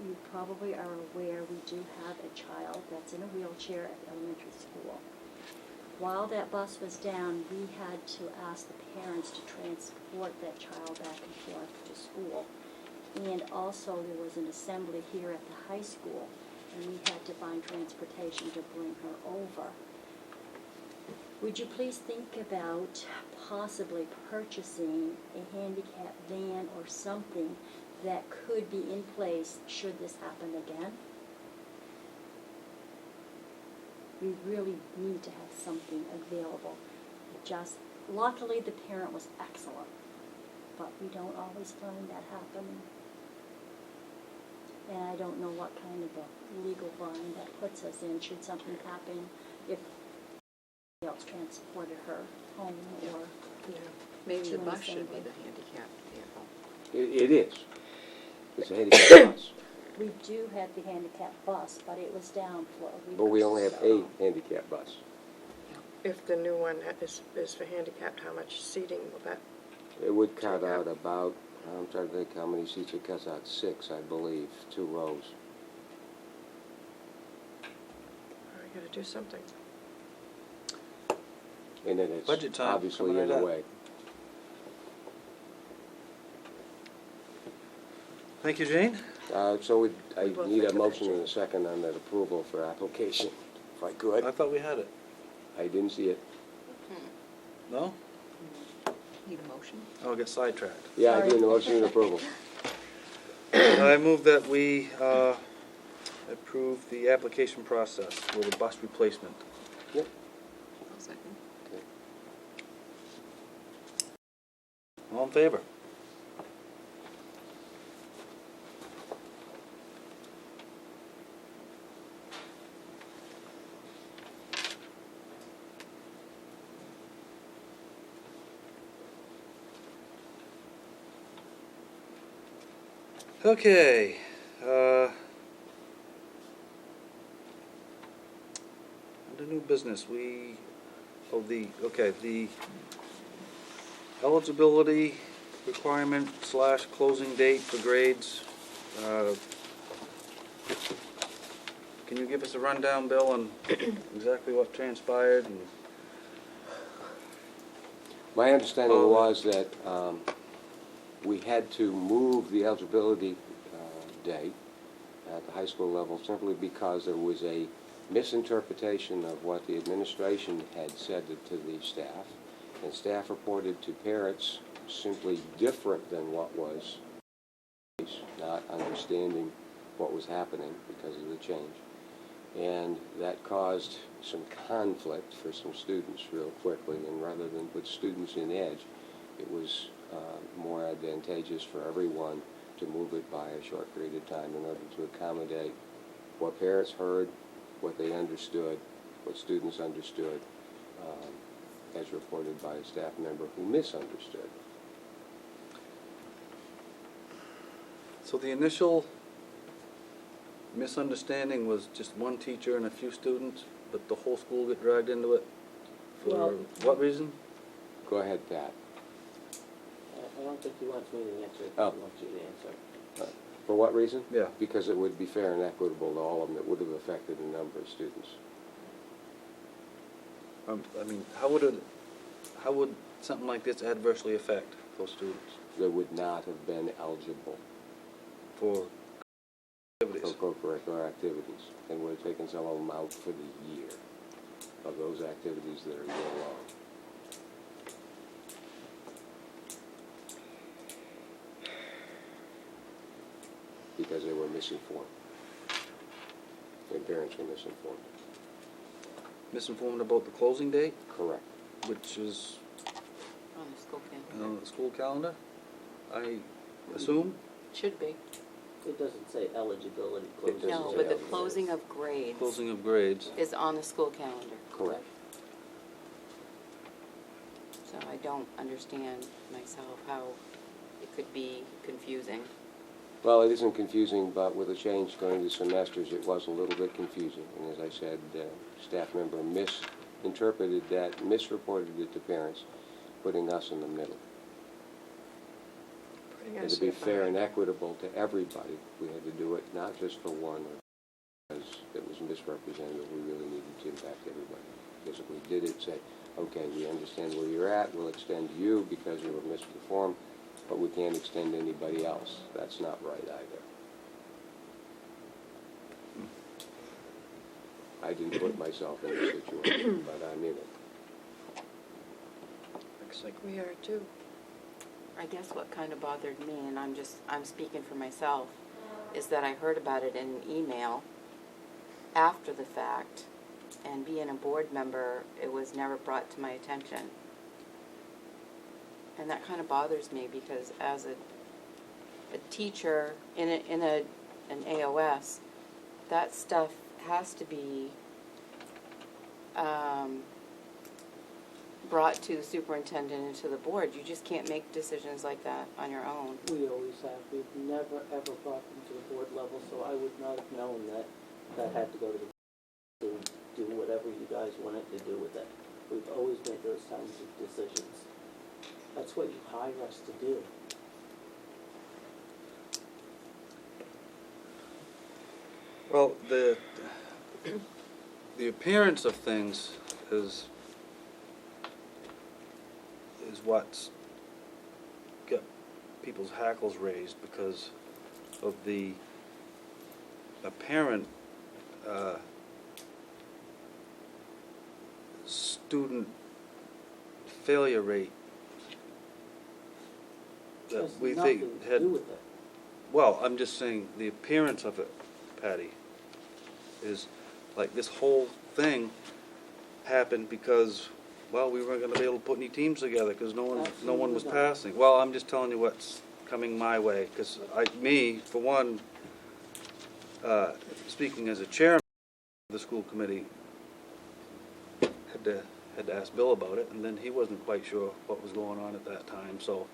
you probably are aware, we do have a child that's in a wheelchair at elementary school. While that bus was down, we had to ask the parents to transport that child back and forth to school. And also there was an assembly here at the high school, and we had to find transportation to bring her over. Would you please think about possibly purchasing a handicap van or something that could be in place should this happen again? We really need to have something available. Luckily the parent was excellent, but we don't always find that happening. And I don't know what kind of a legal bind that puts us in should something happen if somebody else transported her home or Maybe to the an bus should be assembly. the handicap vehicle. It is. It's a handicap bus. We do have the handicap bus, but it was down for a week. But we or only have so. a handicap bus. If the new one is for handicapped, how much seating will that? It would cut out about, I'm trying to think how many seats it cuts out, 6, I believe, 2 rows. I gotta do something. And then it's Budget time, obviously coming in right the up. way. Thank you, Jane. So I We both need a think of motion that, and a second on that approval for application, if I could. I thought we had it. I didn't see it. No? Need a motion? I'll get sidetracked. Yeah, I Sorry. do, the motion and approval. I move that we approve the application process for the bus replacement. Yep. I'll second. All in favor? Okay, under new business, the eligibility requirement / closing date for grades. Can you give us a rundown, Bill, on exactly what transpired? And My understanding was that we had to move the eligibility date at the high school level simply because there was a misinterpretation of what the administration had said to the staff, and staff reported to parents simply different than what was, not understanding what was happening because of the change. And that caused some conflict for some students real quickly, and rather than put students in edge, it was more advantageous for everyone to move it by a short period of time in order to accommodate what parents heard, what they understood, what students understood, as reported by a staff member who misunderstood. so the initial misunderstanding was just one teacher and a few students, but the whole school got dragged into it? For Well- what reason? Go ahead, Pat. I don't think he wants me to answer it, he Oh. wants you to answer. For what reason? Yeah. Because it would be fair and equitable to all of them. It would have affected a number of students. I mean, how would something like this adversely affect those students That would not have been eligible for for activities? co-curricular activities, and would have taken some of them out for the year of those activities that are year-long. Because they were misinformed. Their parents were misinformed. Misinformed about the closing date, Correct. which is On the school calendar. on the school calendar, I assume? Should be. It doesn't say eligibility It closing. doesn't No, say but the eligibility. closing of grades Closing of grades. is on the school calendar. Correct. So I don't understand myself how it could be confusing. Well, it isn't confusing, but with a change going to semesters, it was a little bit confusing. And as I said, staff member misinterpreted that, misreported it to parents, putting us in the middle. Putting And us to be in a fair bind. and equitable to everybody, we had to do it not just for one, because it was misrepresented, we really needed to impact everybody. Because if we did it, say, okay, we understand where you're at, we'll extend you because you were misinformed, but we can't extend anybody else. That's not right either. I didn't put myself in this situation, but I'm in it. Looks like we are too. I guess what kind of bothered me, and I'm speaking for myself, is that I heard about it in an email after the fact, and being a board member, it was never brought to my attention. And that kind of bothers me because as a teacher in a and AOS, that stuff has to be brought to the superintendent and to the board. You just can't make decisions like that on your own. We always have. We've never, ever brought them to the board level, so I would not have known that that had to go to the board to do whatever you guys wanted to do with it. We've always made those kinds of decisions. That's what you hire us to do. Well, the appearance of things is what's got people's hackles raised because of the apparent student failure rate that Has we nothing think to had. do with it. Well, I'm just saying the appearance of it, Patty, is like this whole thing happened because, well, we weren't going to be able to put any teams together because no one was Absolutely not. passing. Well, I'm just telling you what's coming my way because for one, speaking as a chairman of the school committee, had to ask Bill about it, and then he wasn't quite sure what was going on at that time. So,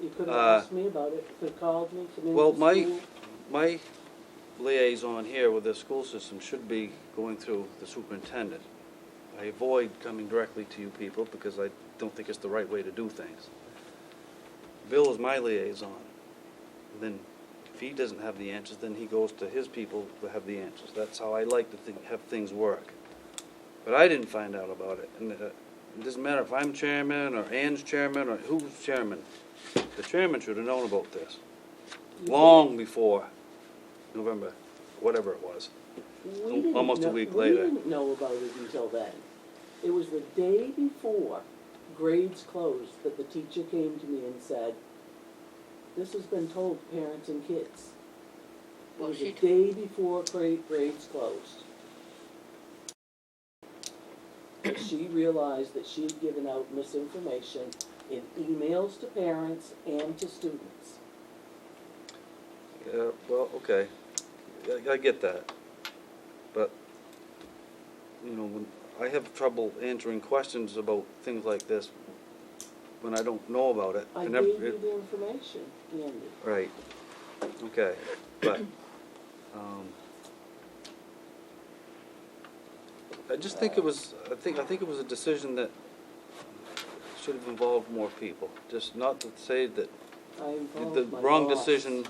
You could have asked me about it. You could have called me, come into well, school. my liaison here with the school system should be going through the superintendent. I avoid coming directly to you people because I don't think it's the right way to do things. Bill is my liaison. And then if he doesn't have the answers, then he goes to his people who have the answers. That's how I like to have things work. But I didn't find out about it. And it doesn't matter if I'm chairman or Ann's chairman or who's chairman. The chairman should have known about this long before November, whatever it was. We didn't Almost a know- week later. We didn't know about it until then. It was the day before grades closed that the teacher came to me and said, this has been told to parents and kids. It was the day before grades closed. She realized that she had given out misinformation in emails to parents and to students. Yeah, well, okay. I get that. But, you know, when I have trouble answering questions about things like this when I don't know about it. I never- gave you the information, Andy. Right. Okay. But, I just think it was, I think it was a decision that should have involved more people. Just not to say that I involved the my wrong boss. decision.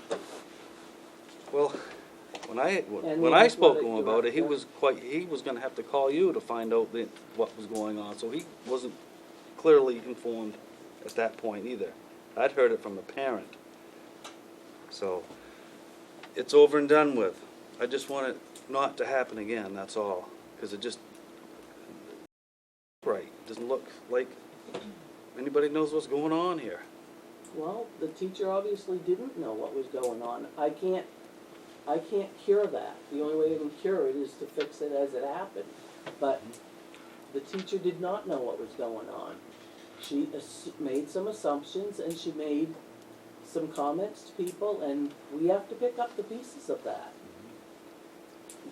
Well, when I the spoke to him athletic about it, he director. was going to have to call you to find out what was going on. So he wasn't clearly informed at that point either. I'd heard it from a parent. So it's over and done with. I just want it not to happen again. That's all, because it just doesn't look like anybody knows what's going on here. Well, the teacher obviously didn't know what was going on. I can't cure that. The only way I can cure it is to fix it as it happened. But the teacher did not know what was going on. She made some assumptions and she made some comments to people, and we have to pick up the pieces of that.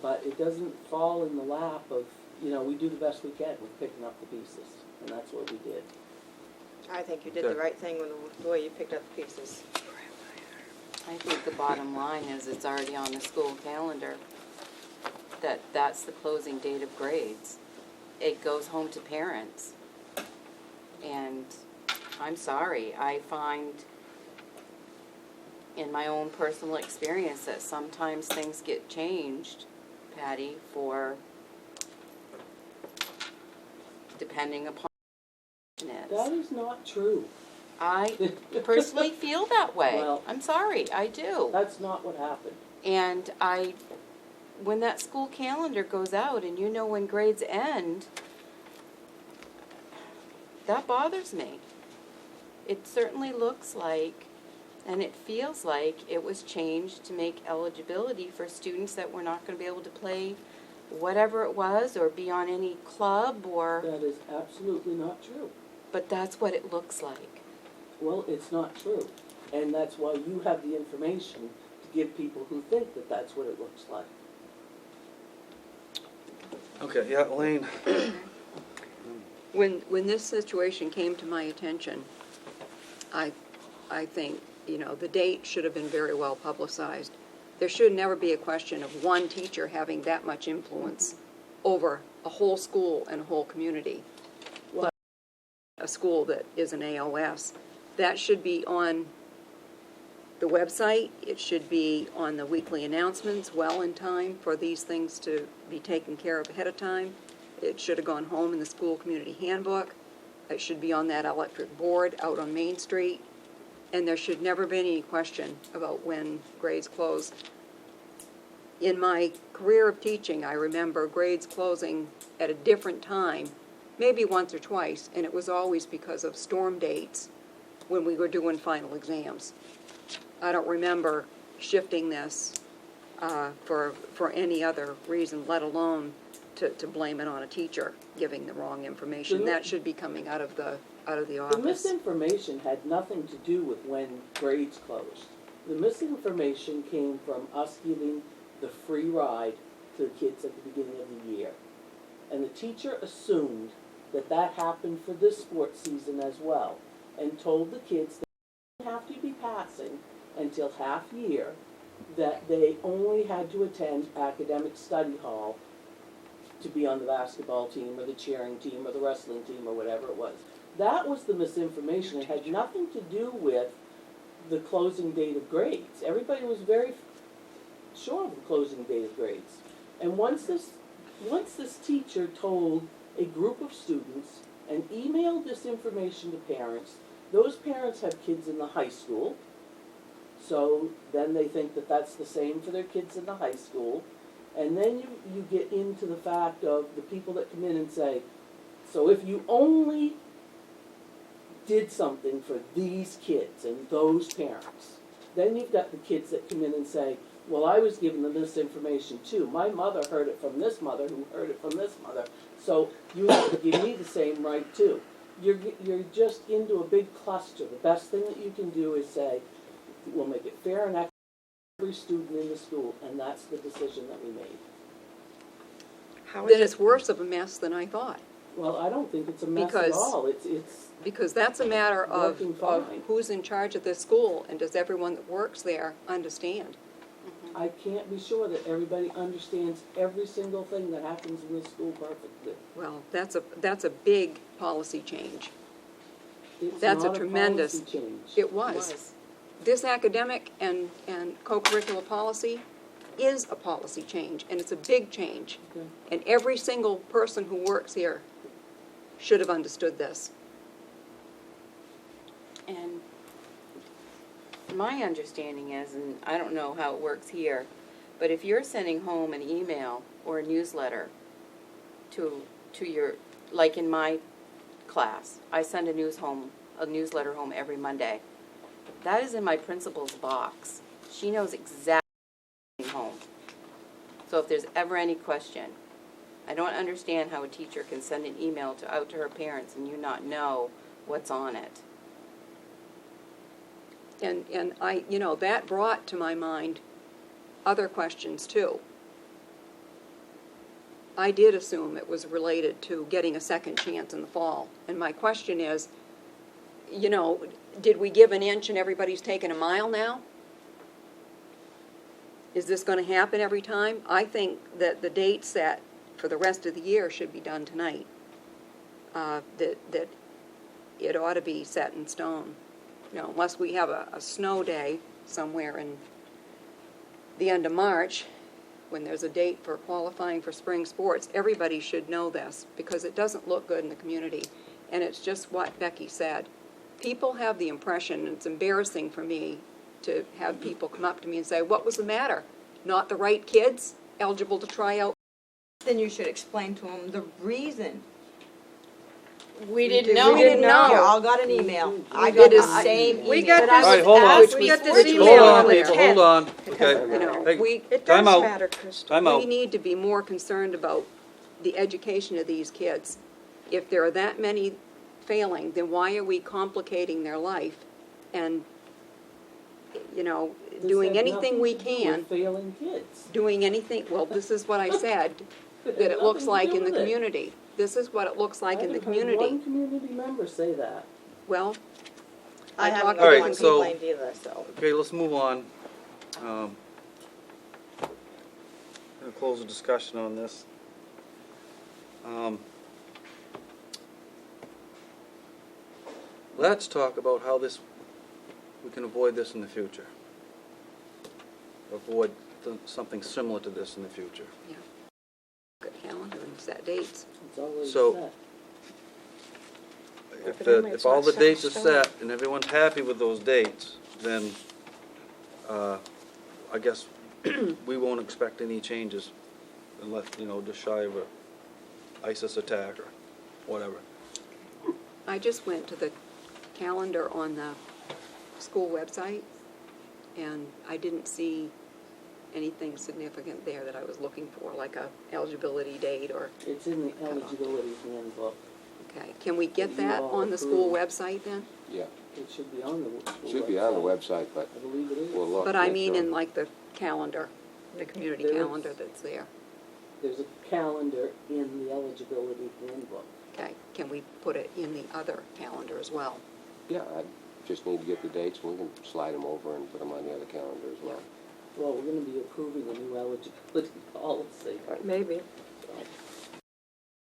But it doesn't fall in the lap of, we do the best we can with picking up the pieces, and that's what we did. I think you did the right thing with the way you picked up the pieces. I think the bottom line is it's already on the school calendar that's the closing date of grades. It goes home to parents. And I'm sorry, I find in my own personal experience that sometimes things get changed, Patty, depending upon what the situation That is. is not true. I personally feel that way. Well, I'm sorry, I do. That's not what happened. And when that school calendar goes out and when grades end, that bothers me. It certainly looks like, and it feels like it was changed to make eligibility for students that were not going to be able to play whatever it was or be on any club That is absolutely not true. but that's what it looks like. Well, it's not true. And that's why you have the information to give people who think that that's what it looks like. Okay, yeah, Elaine. When this situation came to my attention, I think, the date should have been very well publicized. There should never be a question of one teacher having that much influence over a whole school and a whole community. Let a school that is an AOS. That should be on the website. It should be on the weekly announcements well in time for these things to be taken care of ahead of time. It should have gone home in the school community handbook. It should be on that electric board out on Main Street. And there should never be any question about when grades close. In my career of teaching, I remember grades closing at a different time, maybe once or twice, and it was always because of storm dates when we were doing final exams. I don't remember shifting this for any other reason, let alone to blame it on a teacher giving the wrong information. That should be coming out of the office. The misinformation had nothing to do with when grades closed. The misinformation came from us giving the free ride to the kids at the beginning of the year. And the teacher assumed that that happened for this sports season as well, and told the kids that they didn't have to be passing until half year, that they only had to attend academic study hall to be on the basketball team or the cheering team or the wrestling team or whatever it was. That was the misinformation. It had nothing to do with the closing date of grades. Everybody was very sure of the closing date of grades. And once this teacher told a group of students and emailed this information to parents, those parents have kids in the high school, so then they think that that's the same for their kids in the high school. And then you get into the fact of the people that come in and say, so if you only did something for these kids and those parents, then you've got the kids that come in and say, well, I was given this information too. My mother heard it from this mother who heard it from this mother, so you have to give me the same right too. You're just into a big cluster. The best thing that you can do is say, we'll make it fair and equitable for every student in the school, and that's the decision that we made. Then it's worse of a mess than I thought. Well, I don't think it's a mess at all. It's Because that's a matter of working fine. who's in charge of this school, and does everyone that works there understand? I can't be sure that everybody understands every single thing that happens in this school perfectly. Well, that's a big policy change. It's That's not a tremendous. policy change. It was. This academic and co-curricular policy is a policy change, and it's a big change. Okay. And every single person who works here should have understood this. And my understanding is, and I don't know how it works here, but if you're sending home an email or a newsletter to your, like in my class, I send a newsletter home every Monday. That is in my principal's box. She knows exactly what's home. So if there's ever any question, I don't understand how a teacher can send an email out to her parents and you not know what's on it. And I, that brought to my mind other questions too. I did assume it was related to getting a second chance in the fall. And my question is, did we give an inch and everybody's taking a mile now? Is this going to happen every time? I think that the date set for the rest of the year should be done tonight. That it ought to be set in stone. Unless we have a snow day somewhere in the end of March, when there's a date for qualifying for spring sports, everybody should know this, because it doesn't look good in the community. And it's just what Becky said. People have the impression, and it's embarrassing for me to have people come up to me and say, what was the matter? Not the right kids eligible to try out? Then you should explain to them the reason. We didn't know. We didn't know. You all got an email. I got the same email. All right, hold on. We got this Hold email on, on the people, 10th. hold on. Because, Okay. we, It Time does out. matter, Crystal. Time we out. need to be more concerned about the education of these kids. If there are that many failing, then why are we complicating their life and you know, This doing had anything nothing we to do can, with failing kids. doing anything, well, this is what I said, It that had it looks nothing to like do in the with it. community. This is what it looks like in the I haven't heard one community. community member say that. Well, I I haven't talked All to right, been different so- people. complained either, so. Okay, let's move on. Gonna close the discussion on this. Let's talk about how we can avoid this in the future. Avoid something similar to this in the future. Yeah. Good calendar and set dates. It's already So- set. If all the dates are set and everyone's happy with those dates, then I guess we won't expect any changes unless, you know, just shy of a ISIS attack or whatever. I just went to the calendar on the school website, and I didn't see anything significant there that I was looking for, like a eligibility date or, It's in the eligibility handbook. okay. Can we get That you that all on the school approved. website then? Yeah, It should be on the website. should be on the website, but I believe it is. we'll look. But I make mean sure. in like the calendar, the community There is. calendar that's there. There's a calendar in the eligibility handbook. Okay, can we put it in the other calendar as well? Yeah, I just need to get the dates, and we can slide them over and put them on the other calendar as well. Well, we're gonna be approving a new eligibility policy. Maybe.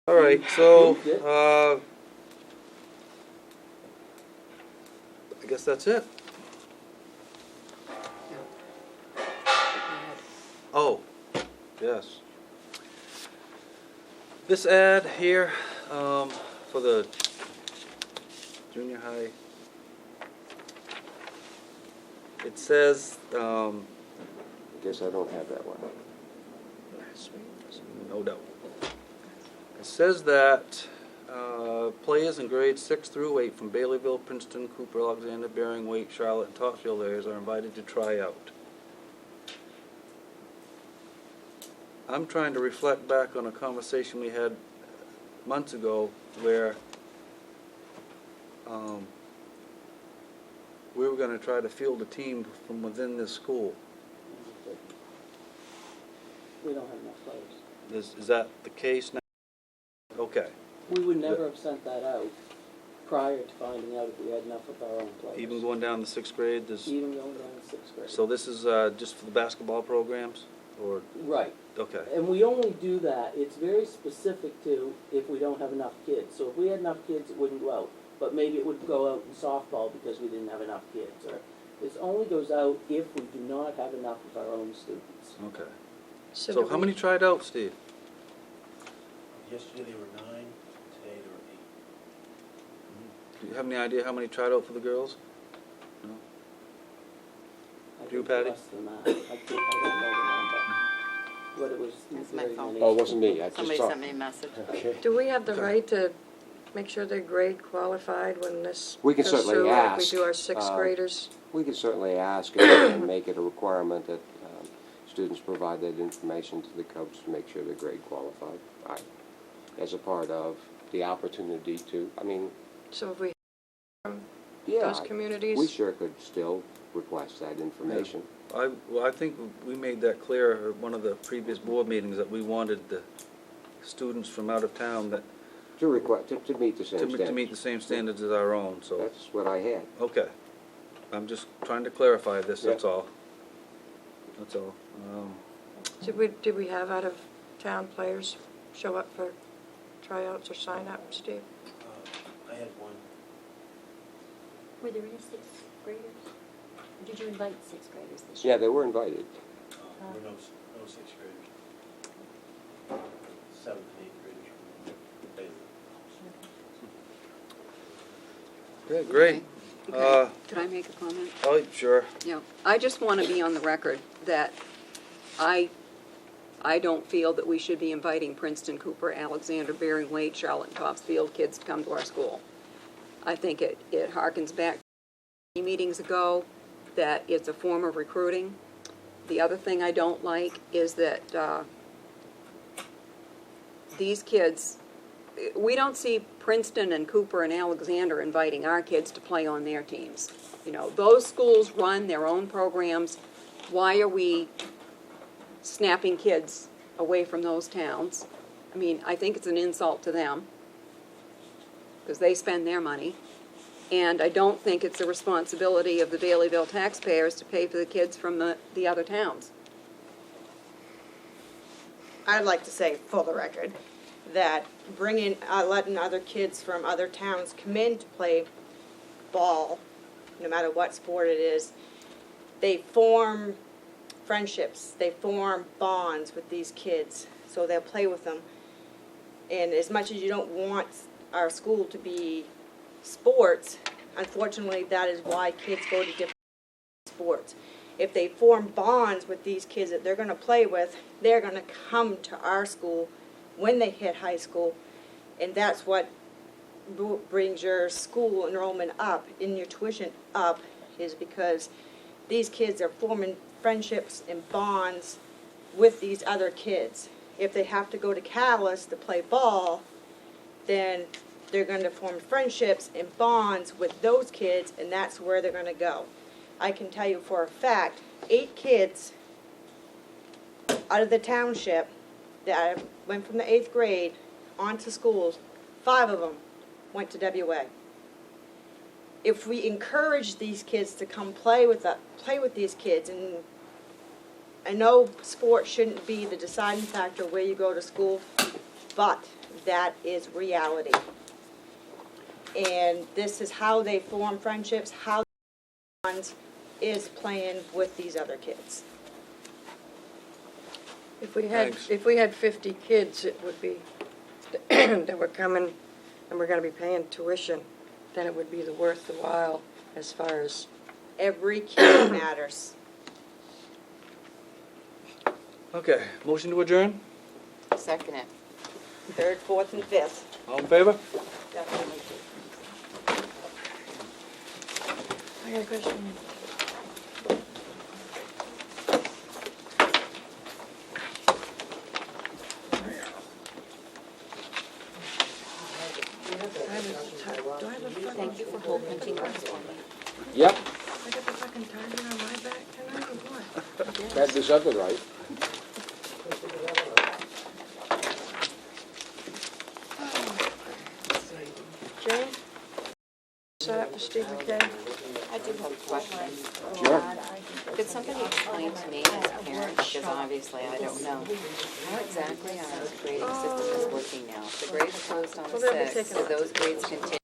All right, so, Approved it. I guess that's it. Oh, yes. This ad here, for the junior high, it says, I guess I don't have that one. no doubt. It says that, players in grades 6 through 8 from Baileyville, Princeton, Cooper, Alexander, Bering, Wake, Charlotte, and Topsfield areas are invited to try out. I'm trying to reflect back on a conversation we had months ago where we were going to try to field a team from within this school. We don't have enough players. Is that the case now? Okay. We would never have sent that out prior to finding out if we had enough of our own players. Even going down to 6th grade, there's, Even going down to 6th grade. so this is just for the basketball programs, or, Right. okay. And we only do that, it's very specific to if we don't have enough kids. So if we had enough kids, it wouldn't go out. But maybe it would go out in softball because we didn't have enough kids. Or this only goes out if we do not have enough of our own students. Okay. So So do how we- many tried out, Steve? Yesterday there were 9, today there were 8. Do you have any idea how many tried out for the girls? No? I You, think Patty? less than that. I don't know the number. But it was That's my very phone. many. Oh, it wasn't me, I just Somebody saw. sent me a message. Okay. Do we have the Okay. right to make sure they're grade qualified when this We can goes certainly through, like ask, we do our sixth graders? We could certainly ask and make it a requirement that students provide that information to the coach to make sure they're grade qualified. As a part of the opportunity to, I mean, So if we, yeah, those communities? we sure could still request that information. Well, I think we made that clear at one of the previous board meetings that we wanted the students from out of town that, To request, to meet the same standards. to meet the same standards as our own, so, That's what I had. okay. I'm just trying to clarify this, that's Yeah. all. That's all. Did we have out-of-town players show up for tryouts or sign up, Steve? I had one. Were there any sixth graders? Or did you invite sixth graders this year? Yeah, they were invited. There were no 6th graders. 7th and 8th graders from Baileyville. Yeah, great. Okay. Could I make a comment? Oh, sure. Yeah, I just want to be on the record that I don't feel that we should be inviting Princeton, Cooper, Alexander, Bering, Wade, Charlotte, and Topsfield kids to come to our school. I think it harkens back to meetings ago that it's a form of recruiting. The other thing I don't like is that these kids we don't see Princeton and Cooper and Alexander inviting our kids to play on their teams. You know, those schools run their own programs. Why are we snapping kids away from those towns? I mean, I think it's an insult to them because they spend their money. And I don't think it's the responsibility of the Baileyville taxpayers to pay for the kids from the other towns. I'd like to say, for the record, that letting other kids from other towns come in to play ball, no matter what sport it is, they form friendships, they form bonds with these kids, so they'll play with them. And as much as you don't want our school to be sports, unfortunately, that is why kids go to different sports. If they form bonds with these kids that they're going to play with, they're going to come to our school when they hit high school, and that's what brings your school enrollment up, in your tuition up, is because these kids are forming friendships and bonds with these other kids. If they have to go to Catalyst to play ball, then they're going to form friendships and bonds with those kids, and that's where they're going to go. I can tell you for a fact, 8 kids out of the township that went from the 8th grade on to schools, 5 of them went to WA. If we encourage these kids to come play with these kids, and I know sports shouldn't be the deciding factor where you go to school, but that is reality. And this is how they form friendships, how they bonds, is playing with these other kids. If we had 50 kids, it would be, that were coming and we're gonna be paying tuition, then it would be worth the while as far as. Every kid matters. Okay, motion to adjourn? Second it. 3rd, 4th, and 5th. All in favor? Definitely. I got a question. Thank you for hole punching us for me. Yep, I got the fucking target on my back tonight or what? had this other right. Jane? Set up for Steve McKay? I do have a question. Sure. Could somebody explain to me as a parent, because obviously I don't know, how exactly our grading system is working now? If the grades are closed on Well, the they'll be 6th, taken do those grades continue?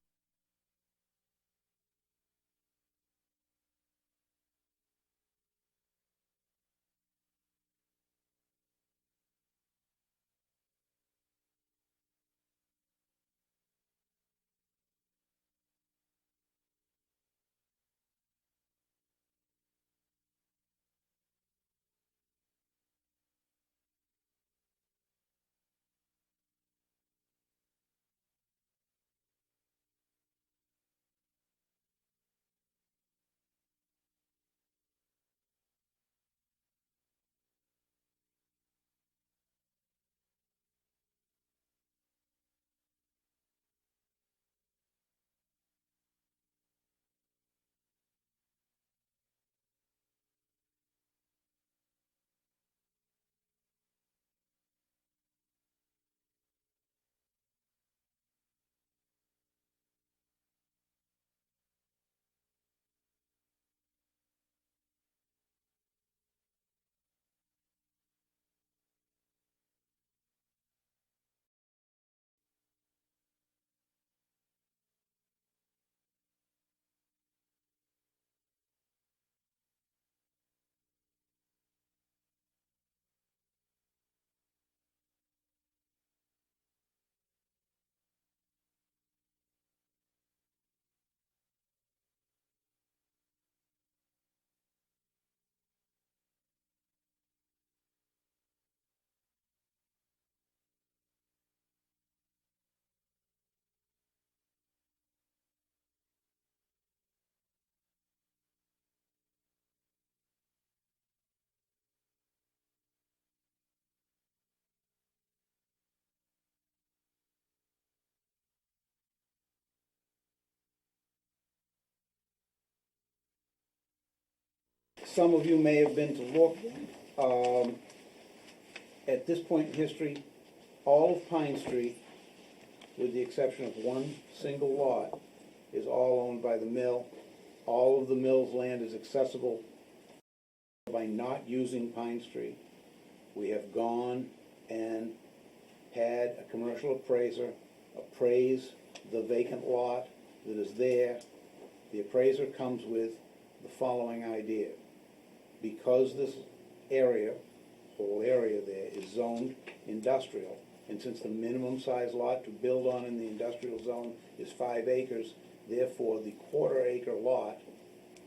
some of you may have been to look. At this point in history, all of Pine Street, with the exception of one single lot, is all owned by the mill. All of the mill's land is accessible by not using Pine Street. We have gone and had a commercial appraiser appraise the vacant lot that is there. The appraiser comes with the following idea. Because this area, whole area there, is zoned industrial, and since the minimum size lot to build on in the industrial zone is 5 acres, therefore the quarter-acre lot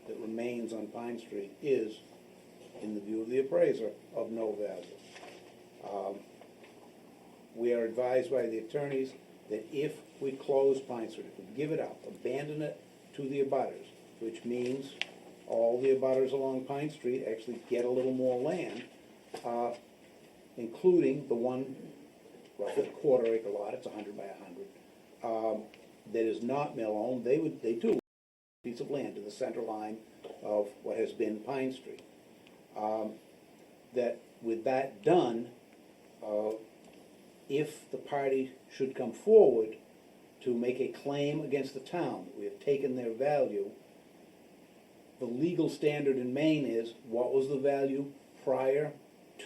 that remains on Pine Street is, in the view of the appraiser, of no value. We are advised by the attorneys that if we close Pine Street, if we give it up, abandon it to the abutters, which means all the abutters along Pine Street actually get a little more land, including the one, roughly quarter-acre lot, it's 100 by 100, that is not mill-owned. They too, a piece of land to the center line of what has been Pine Street. That with that done, if the party should come forward to make a claim against the town, we have taken their value, the legal standard in Maine is, what was the value prior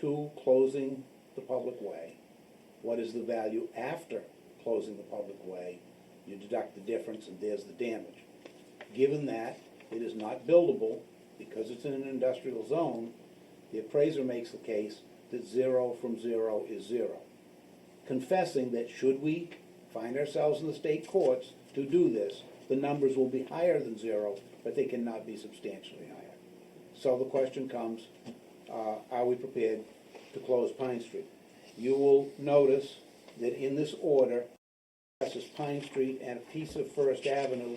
to closing the public way? What is the value after closing the public way? You deduct the difference and there's the damage. Given that it is not buildable because it's in an industrial zone, the appraiser makes the case that 0 from 0 is 0. Confessing that should we find ourselves in the state courts to do this, the numbers will be higher than 0, but they cannot be substantially higher. So the question comes, are we prepared to close Pine Street? You will notice that in this order, this is Pine Street and a piece of First Avenue,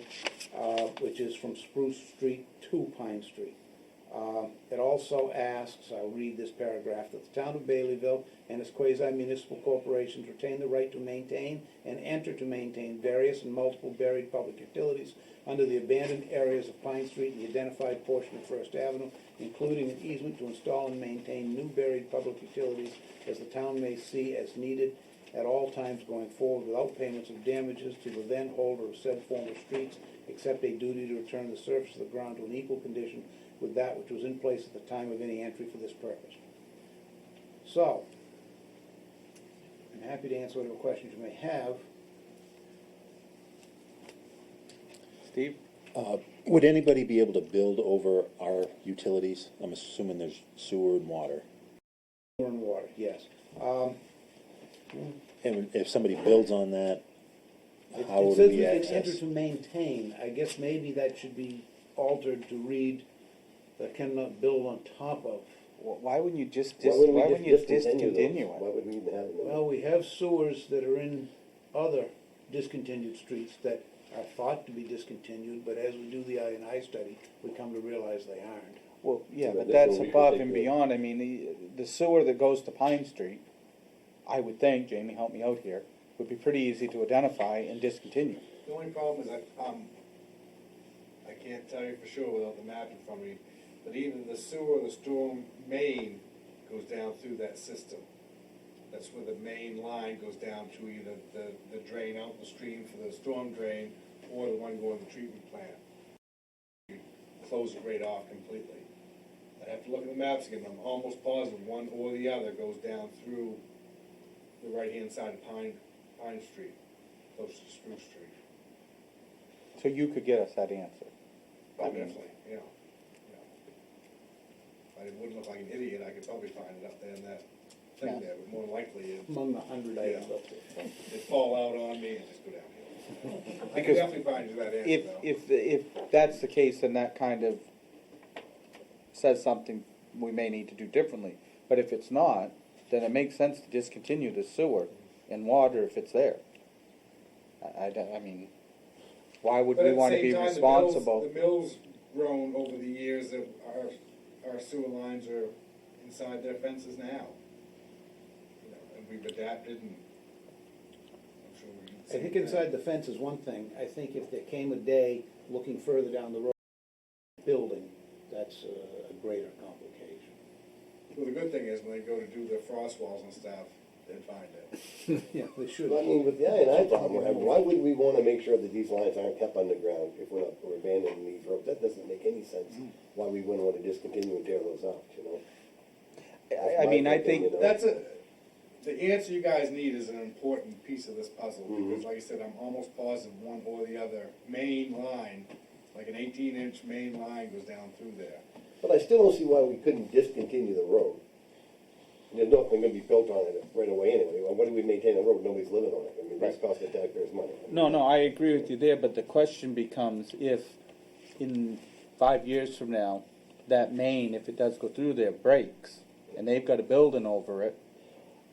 which is from Spruce Street to Pine Street. It also asks, I'll read this paragraph, that the town of Baileyville and its quasi-municipal corporations retain the right to maintain and enter to maintain various and multiple buried public utilities under the abandoned areas of Pine Street and the identified portion of First Avenue, including an easement to install and maintain new buried public utilities as the town may see as needed at all times going forward without payments of damages to the then holder of said former streets, except a duty to return the surface of the ground to an equal condition with that which was in place at the time of any entry for this purpose. So, I'm happy to answer whatever questions you may have. Steve? Would anybody be able to build over our utilities? I'm assuming there's sewer and water. Sewer and water, yes. And if somebody builds on that, how It would says we we can access? enter to maintain. I guess maybe that should be altered to read that cannot build on top of. Why wouldn't you just Why wouldn't you discontinue Why it? would we even have them? Well, we have sewers that are in other discontinued streets that are thought to be discontinued, but as we do the I&I study, we come to realize they aren't. Well, yeah, So but that's that's what we above could and take beyond. I mean, the sewer that goes to Pine Street, I would think, Jamie, help me out here, would be pretty easy to identify and discontinue. The only problem is that, I can't tell you for sure without the map in front of me, but even the sewer, the storm main goes down through that system. That's where the main line goes down to either the drain out the stream for the storm drain or the one going to the treatment plant. You close it right off completely. I'd have to look at the maps again, I'm almost positive one or the other goes down through the right-hand side of Pine Street, close to Spruce Street. So you could get us that answer. Oh, definitely, yeah. I wouldn't look like an idiot, I could probably find it up there in that thing Yeah. there, but more than likely it's, Among the 100 items up there. it'd fall out on me and just go downhill. I could Because definitely find you that answer though. If that's the case, then that kind of says something we may need to do differently. But if it's not, then it makes sense to discontinue the sewer and water if it's there. I mean, why would we want to be responsible? The mill's grown over the years, that our sewer lines are inside their fences now. You know, and we've adapted and I'm sure we can I think inside the fence is one thing. I think if there came a day looking further down the road, building, that's a greater complication. Well, the good thing is when they go to do their frost walls and stuff, they'd find it. Yeah, they should. I mean, with the I&I problem we're having, why would we wanna make sure that these lines aren't kept underground if we're abandoning these roads? That doesn't make any sense, why we wouldn't wanna discontinue and tear those out, you know? That's I my mean, I thinking, think you know? The answer you guys need is an important piece of this puzzle, Mhm. because like I said, I'm almost positive one or the other main line, like an 18-inch main line goes down through there. But I still don't see why we couldn't discontinue the road. There's nothing gonna be built on it right away anyway. Why do we maintain a road? Nobody's living on it. I mean, that's costing the taxpayers money. No, I agree with you there, but the question becomes if in 5 years from now, that main, if it does go through there, breaks, and they've got a building over it.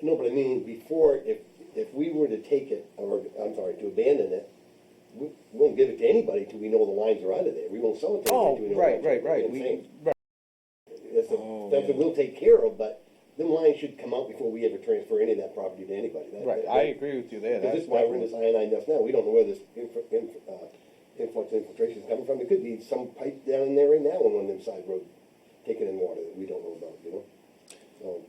No, but I mean, before, if we were to take it, or, I'm sorry, to abandon it, we won't give it to anybody till we know the lines are out of there. We won't sell it to anybody till we know the lines are out of there. That's what we'll take care of, but them lines should come out before we ever transfer any of that property to anybody. I agree with you there. Because this is why we're in this I&I nest now. We don't know where this infiltration is coming from. It could be some pipe down in there right now on one of them side roads, taking in water that we don't know about, you know? So,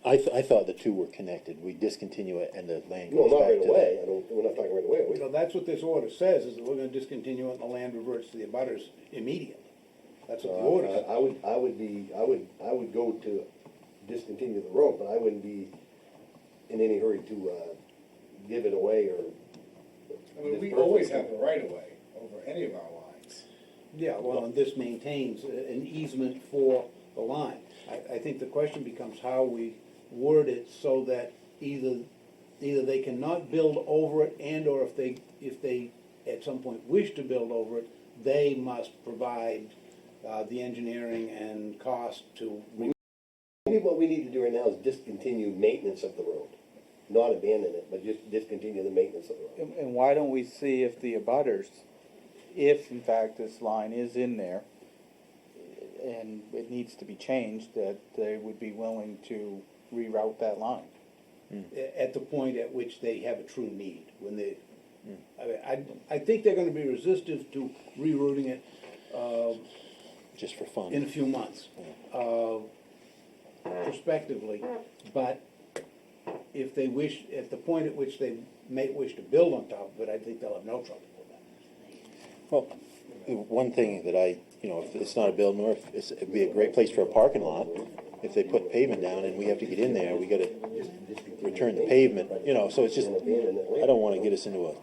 I thought the two were connected. We discontinue it and the land no, goes not back right to away. We're not talking right away. So that's what this order says, is that we're gonna discontinue it and the land reverts to the abutters immediately. That's what the order says. I would go to discontinue the road, but I wouldn't be in any hurry to, give it away or. I mean, we always have the right of way over any of our lines. Yeah, well, and this maintains an easement for the line. I think the question becomes how we word it so that either they cannot build over it, and or if they at some point wish to build over it, they must provide the engineering and cost to. Maybe what we need to do right now is discontinue maintenance of the road, not abandon it, but just discontinue the maintenance of the road. And why don't we see if the abutters, if in fact this line is in there, and it needs to be changed, that they would be willing to reroute that line? At the point at which they have a true need, when they, I think they're gonna be resistive to rerouting it, just for fun. in a few months, prospectively, but if they wish, at the point at which they may wish to build on top of it, I think they'll have no trouble with that. Well, one thing that if it's not a building, or if it'd be a great place for a parking lot, if they put pavement down and we have to get in there, we gotta return the pavement, so it's just, I don't wanna get us into a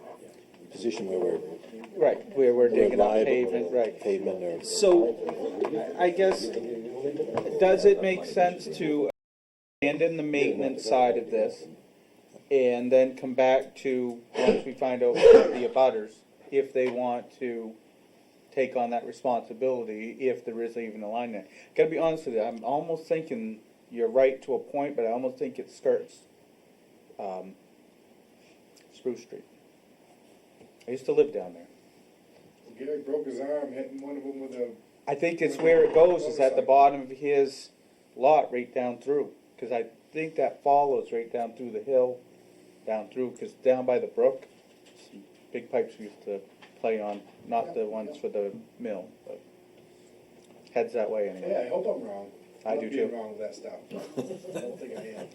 position where We're digging up liable pavement, or. So, I guess, does it make sense to abandon the maintenance side of this and then come back to, once we find out the abutters, if they want to take on that responsibility, if there is even a line there? Gotta be honest with you, I'm almost thinking you're right to a point, but I almost think it skirts Spruce Street. I used to live down there. Gary broke his arm hitting one of them with a. I think it's where it goes, is at the bottom of his lot, right down through. Because I think that follows right down through the hill, down through, because down by the brook, big pipes we used to play on, not the ones for the mill, but heads that way anyway. Yeah, I hope I'm wrong. I do I'm too. wrong with that stuff. I don't think I am.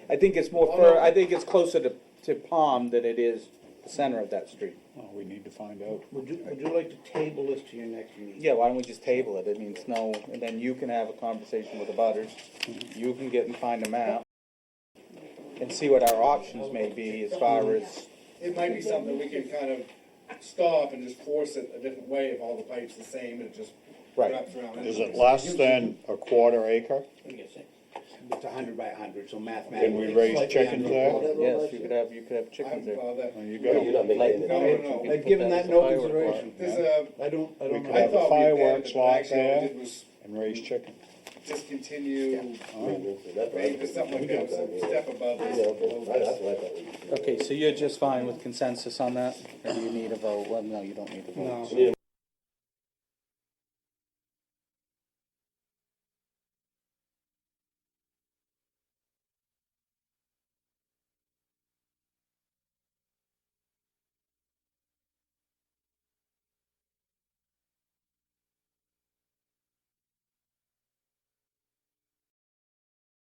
I think it's more, I think it's closer to Palm than it is the center of that street. Oh, we need to find out. Would you like to table this to your next meeting? Yeah, why don't we just table it? I mean, snow, and then you can have a conversation with the butters. You can get and find a map and see what our options may be as far as. It might be something we can kind of stop and just force it a different way if all the pipes the same and it just wraps around. Is it less than a quarter acre? It's 100 by 100, so mathematically. Can we raise chickens there? Yes, you could have chickens there. You got I've given that no consideration. I don't We know. could have a fireworks lot there and raise chickens. Discontinue, maybe something like that, some step above this. Okay, so you're just fine with consensus on that? Or do you need a vote? Well, no, you don't need a vote. No.